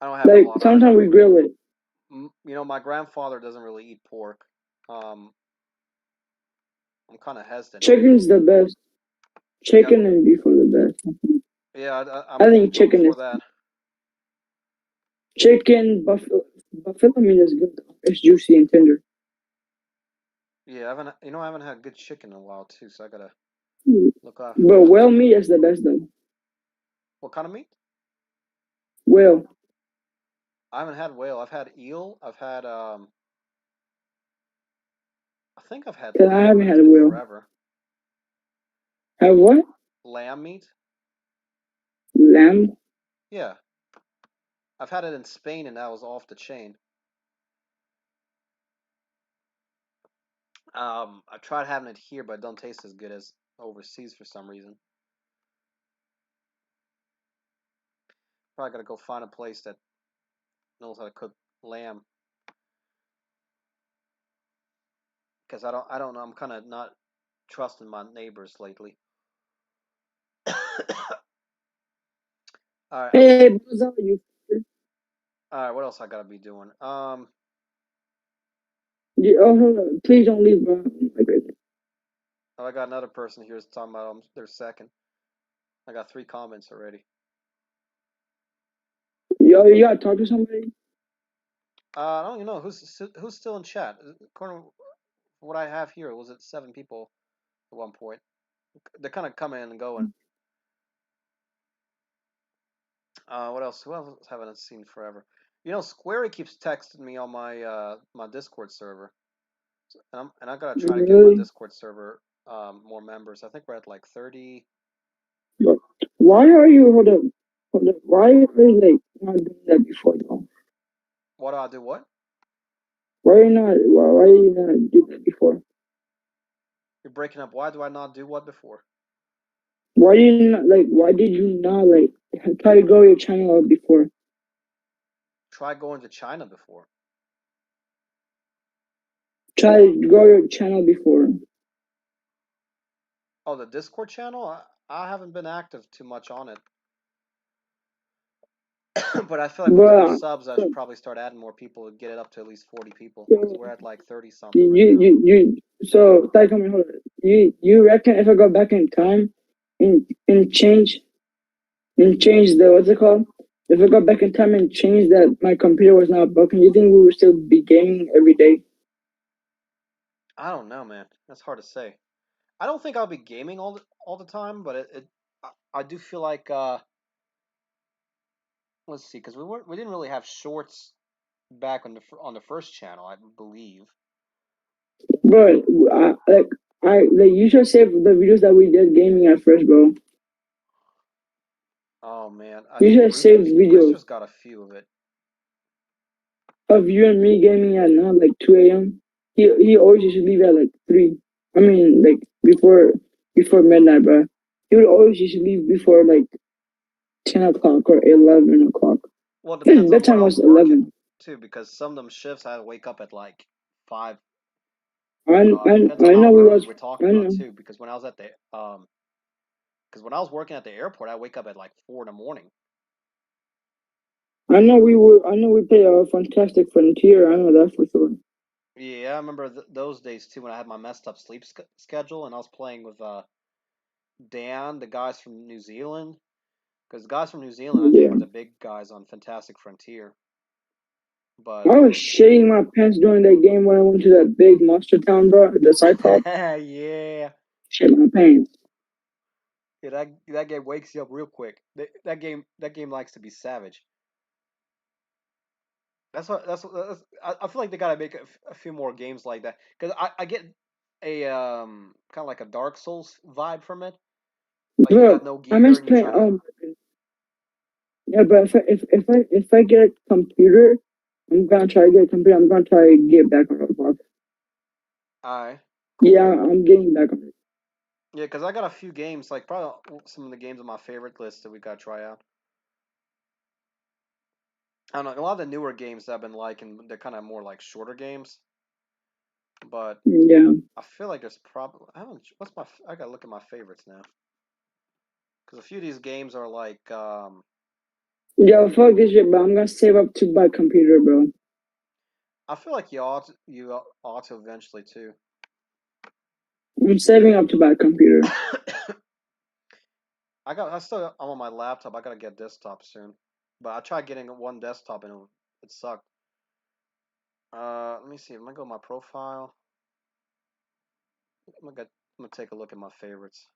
I don't have it a Like lot sometimes either. we grill it. My grandfather doesn't really eat pork. Um, I'm kind of hesitant to. Chicken's the best. Chicken and beef are the best. Yeah, I think I'm chicken for is that. chicken buffalo meat is good. It's juicy and tender. Yeah, I haven't had good chicken in a while too, so I gotta look out for But that. whale meat is the best though. What kind of meat? Whale. I haven't had whale. I've had eel. I've had I think I've had Cause I lamb, haven't but had it's a been whale. forever. Have what? Lamb meat? Lamb. Yeah, I've had it in Spain, and that was off the chain. I tried having it here, but it don't taste as good as overseas for some reason. Probably gotta go find a place that knows how to cook lamb, because I don't know. I'm kind of not trusting my neighbors lately. All right, Hey, what's up, you? all right. What else I gotta be doing? Oh, hold on. Please don't leave, bro. Oh, I got another person here who's talking about their second. I got 3 comments already. Yo, you gotta talk to somebody. I don't even know who's still in chat. According to what I have here, was it 7 people at one point? They're kind of coming and going. What else? Who else haven't I seen forever? Squarey keeps texting me on my Discord server, and I gotta try to get my Really? Discord server more members. I think we're at like 30. But why are you hold up? Hold up. Why are you like not doing that before though? What do I do? What? Why are you not? Why are you not do that before? You're breaking up. Why do I not do what before? Why did you not like? Why did you not like try to grow your channel up before? Try going to China before. Try to grow your channel before. Oh, the Discord channel? I haven't been active too much on it. But I feel like with the new But subs, I should probably start adding more people to get it up to at least 40 people. Because so we're at like 30 something right you now. you you so like hold on. You reckon if I go back in time and change the what's it called? If I go back in time and change that my computer was not broken, you think we would still be gaming every day? I don't know, man. That's hard to say. I don't think I'll be gaming all the time, but I do feel like let's see, because we didn't really have shorts back on the first channel, I believe. But you should save the videos that we did gaming at first, bro. Oh man, I You think should save videos Brewster's got a few of it. of you and me gaming at not like 2 a.m. He always used to leave at like 3. I mean like before midnight, bro. He would always used to leave before like 10 o'clock or 11 o'clock. Well, it His depends on when bedtime I was was working 11. too, because some of them shifts I had to wake up at like 5. I It depends on I how know we early was we're talking I about know. too, because when I was at the because when I was working at the airport, I wake up at like 4 in the morning. I know we played a fantastic frontier. I know that for sure. Yeah, I remember those days too when I had my messed up sleep schedule and I was playing with Dan, the guys from New Zealand, because the guys from New Zealand I think Yeah. were the big guys on Fantastic Frontier. But I was shitting my pants during that game when I went to that big monster town, bro. The Cyclops. yeah, Shit my pants. yeah, that game wakes you up real quick. That game likes to be savage. That's I feel like they gotta make a few more games like that because I get a kind of like a Dark Souls vibe from it. Like you got Bro, no I gear miss and you're playing. trying to. Yeah, but if I get a computer, I'm gonna try to get a computer. I'm gonna try to get back on Roblox. Alright, cool. Yeah, I'm getting back on it. Yeah, because I got a few games, like probably some of the games on my favorite list that we gotta try out. I don't know, a lot of the newer games that I've been liking, they're kind of more like shorter games. But Yeah. I feel like there's probably I haven't. I gotta look at my favorites now. Because a few of these games are like Yo, fuck this shit, bro. I'm gonna save up to buy a computer, bro. I feel like you ought to eventually too. I'm saving up to buy a computer. I'm on my laptop. I gotta get desktop soon, but I tried getting one desktop and it sucked. Let me see. I'm gonna go to my profile. I'm gonna take a look at my favorites.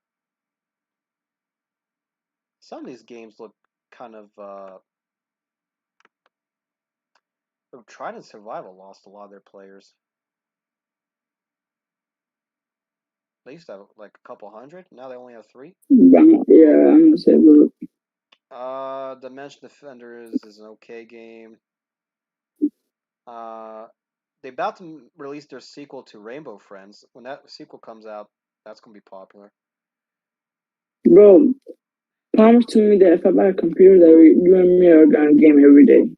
Some of these games look kind of. Trident Survival lost a lot of their players. They used to have like a couple hundred. Now they only have 3. Yeah, I'm gonna say, look. Dimension Defenders is an okay game. They about to release their sequel to Rainbow Friends. When that sequel comes out, that's gonna be popular. Bro, promise to me that if I buy a computer, that you and me are gonna game every day.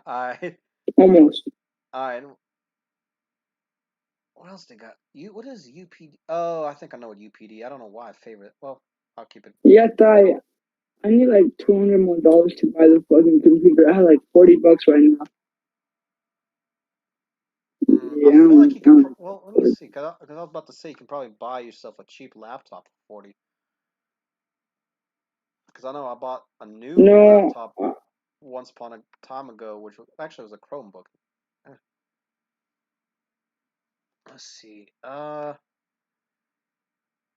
I Almost. I what else they got? What is UPD? Oh, I think I know what UPD. I don't know why I favorite. Well, I'll keep it. Yeah, I need like $200 more to buy the fucking computer. I have like $40 right now. I Yeah, feel like you can. Well, let me see. Cause I was about to say you can probably buy yourself a cheap laptop for 40. Because I know I bought a new no. laptop once upon a time ago, which actually was a Chromebook. Let's see.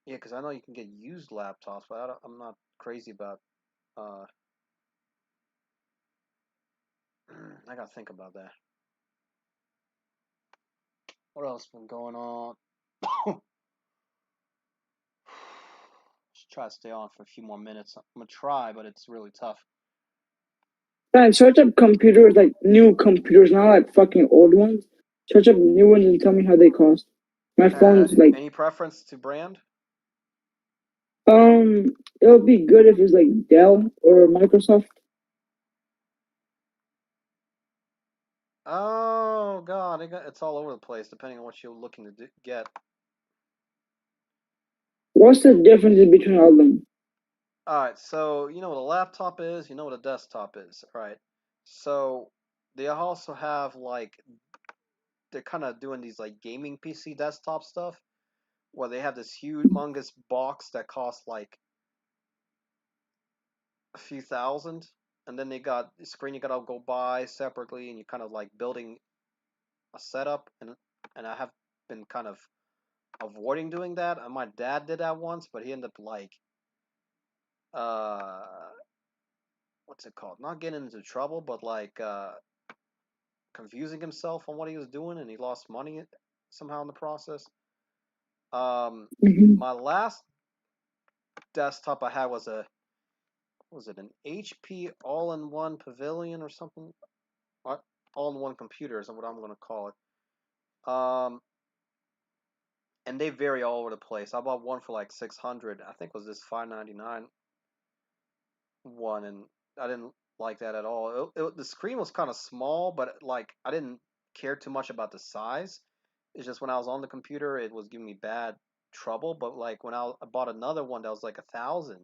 Yeah, because I know you can get used laptops, but I'm not crazy about. Uh, I gotta think about that. What else been going on? Just try to stay on for a few more minutes. I'm gonna try, but it's really tough. Man, search up computers, like new computers, not like fucking old ones. Search up new ones and tell me how they cost. My phone's like, Any preference to brand? it'll be good if it's like Dell or Microsoft. Oh God, it's all over the place depending on what you're looking to get. What's the difference between all of them? All right, so you know what a laptop is, you know what a desktop is, right? So they also have like they're kind of doing these like gaming PC desktop stuff where they have this humongous box that costs like a few thousand, and then they got the screen you gotta go buy separately, and you're kind of like building a setup, and I have been kind of avoiding doing that. And my dad did that once, but he ended up like uh what's it called? Not getting into trouble, but like confusing himself on what he was doing, and he lost money somehow in the process. Mm-hmm. My last desktop I had was it an HP all-in-one Pavilion or something? What all-in-one computer is what I'm gonna call it. And they vary all over the place. I bought one for like 600. I think it was this 599 one, and I didn't like that at all. The screen was kind of small, but like I didn't care too much about the size. It's just when I was on the computer, it was giving me bad trouble. But like when I bought another one that was like 1,000,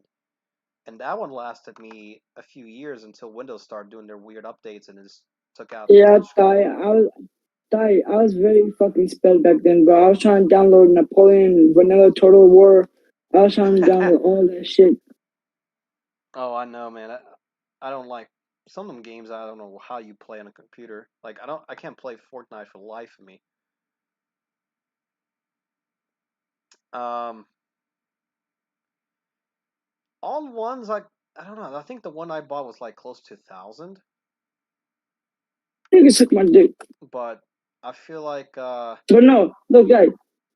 and that one lasted me a few years until Windows started doing their weird updates and it just took out the Yeah, touchscreen. I was very fucking spelled back then, bro. I was trying to download Napoleon Vanilla Total War. I was trying to download all that shit. Oh, I know, man. I don't like some of them games. I don't know how you play on a computer. Like I can't play Fortnite for the life of me. Um, all ones like I don't know. I think the one I bought was like close to 1,000, You can suck my dick. but I feel like But no, look, guys,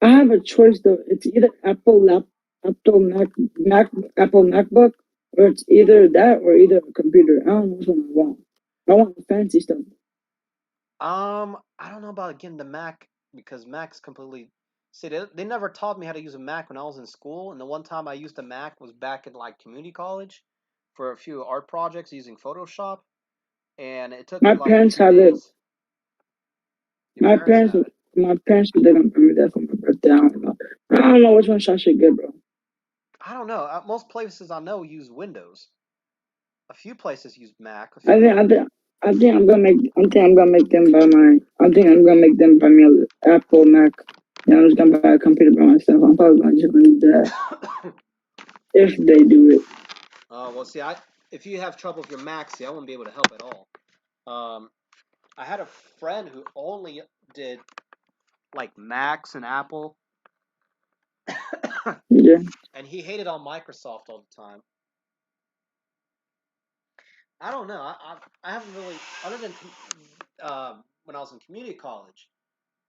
I have a choice though. It's either Apple Apple MacBook, or it's either that or either a computer. I don't know which one I want. I want the fancy stuff. I don't know about getting the Mac because Mac's completely. See, they never taught me how to use a Mac when I was in school, and the one time I used a Mac was back in like community college for a few art projects using Photoshop, and it took My me like a parents few have it. days. Your My parents parents, have it. my parents didn't buy me that for my birthday. I don't know which one I should get, bro. I don't know. Most places I know use Windows. A few places use Mac. A I few think, I don't. think, I think I'm gonna make. I think I'm gonna make them buy my. I think I'm gonna make them buy me an Apple Mac. Yeah, I'm just gonna buy a computer by myself. I'm probably gonna just gonna do that if they do it. Well, see, if you have trouble with your Mac, see, I wouldn't be able to help at all. I had a friend who only did like Macs and Apple, Yeah. and he hated on Microsoft all the time. I don't know. I haven't really, other than when I was in community college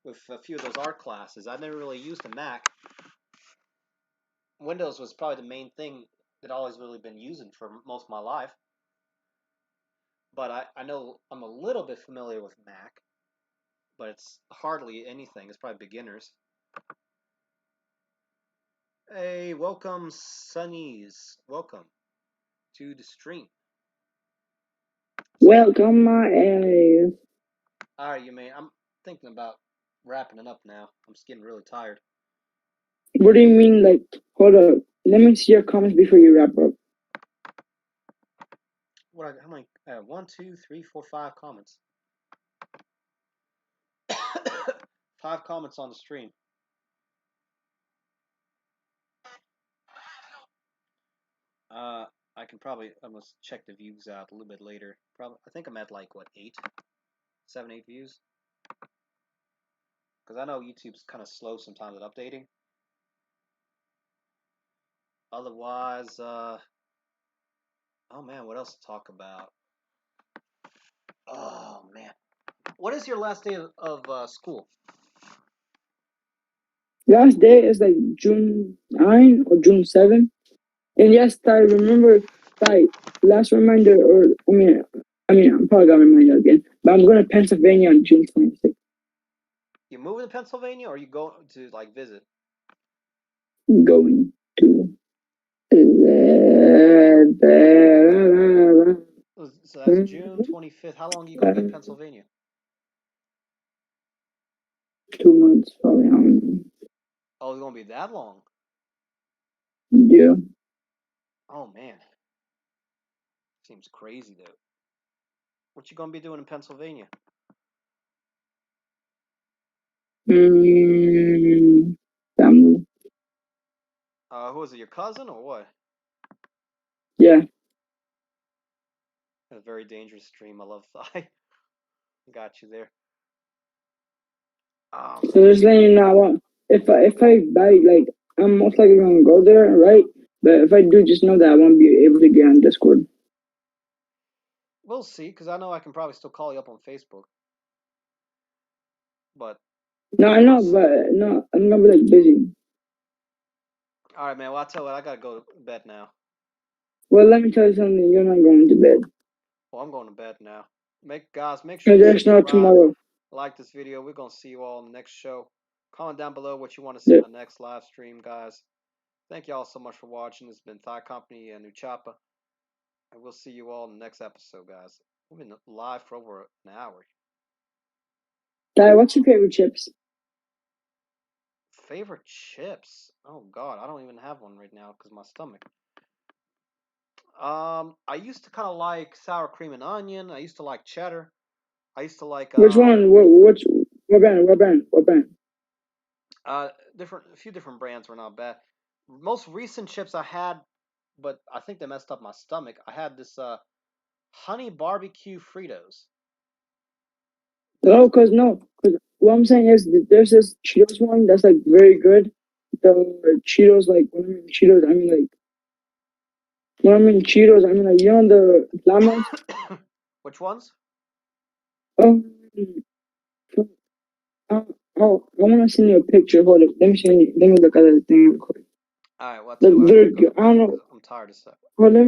with a few of those art classes, I never really used a Mac. Windows was probably the main thing that I've always really been using for most of my life. But I know I'm a little bit familiar with Mac, but it's hardly anything. It's probably beginners. Hey, welcome, Sunnies. Welcome to the stream. Welcome, my ass. All right, you man. I'm thinking about wrapping it up now. I'm just getting really tired. What do you mean, like, hold up. Let me see your comments before you wrap up. How many? 1, 2, 3, 4, 5 comments. 5 comments on the stream. I can probably almost check the views out a little bit later. Probably, I think I'm at like what 8, 7, 8 views. Because I know YouTube's kind of slow sometimes at updating. Otherwise, oh man, what else to talk about? Oh man, what is your last day of school? Last day is like June 9 or June 7. And yes, I remember, last reminder, or I'm probably gonna remind you again, but I'm going to Pennsylvania on June 26th. You moving to Pennsylvania, or you go to like visit? Going to. So that's June 25th. How long are you gonna be in Pennsylvania? 2 months, probably. I don't know. Oh, it's gonna be that long. Yeah. Oh man, seems crazy though. What you gonna be doing in Pennsylvania? Family. Who is it? Your cousin or what? Yeah. A very dangerous stream. I love Thigh. Got you there. So just letting you know, if I buy, like, I'm most likely gonna go there, right? But if I do, just know that I won't be able to get on Discord. We'll see, because I know I can probably still call you up on Facebook. But No, I know, but no, I'm gonna be like busy. all right, man. Well, I tell you what, I gotta go to bed now. Well, let me tell you something. You're not going to bed. Well, I'm going to bed now. Make sure you There's no subscribe, tomorrow. like this video. We're gonna see you all in the next show. Comment down below what you want to see Yeah. in the next live stream, guys. Thank you all so much for watching. This has been Thigh Company and Utchopa. And we'll see you all in the next episode, guys. We've been live for over an hour. Dad, what's your favorite chips? Favorite chips? Oh God, I don't even have one right now because my stomach. I used to kind of like sour cream and onion. I used to like cheddar. I used to like Which one? What brand? What brand? What brand? a few different brands were not bad. Most recent chips I had, but I think they messed up my stomach. I had this honey barbecue Fritos. No, because what I'm saying is that there's this Cheetos one that's like very good. The Cheetos, like when I mean Cheetos, I mean like when I mean Cheetos, I mean like you know the llamas. Which ones? Oh, I want to send you a picture. Hold up, let me send you. Let me look at the thing real quick. All right, well, I don't know. I'm tired of stuff. Hold on.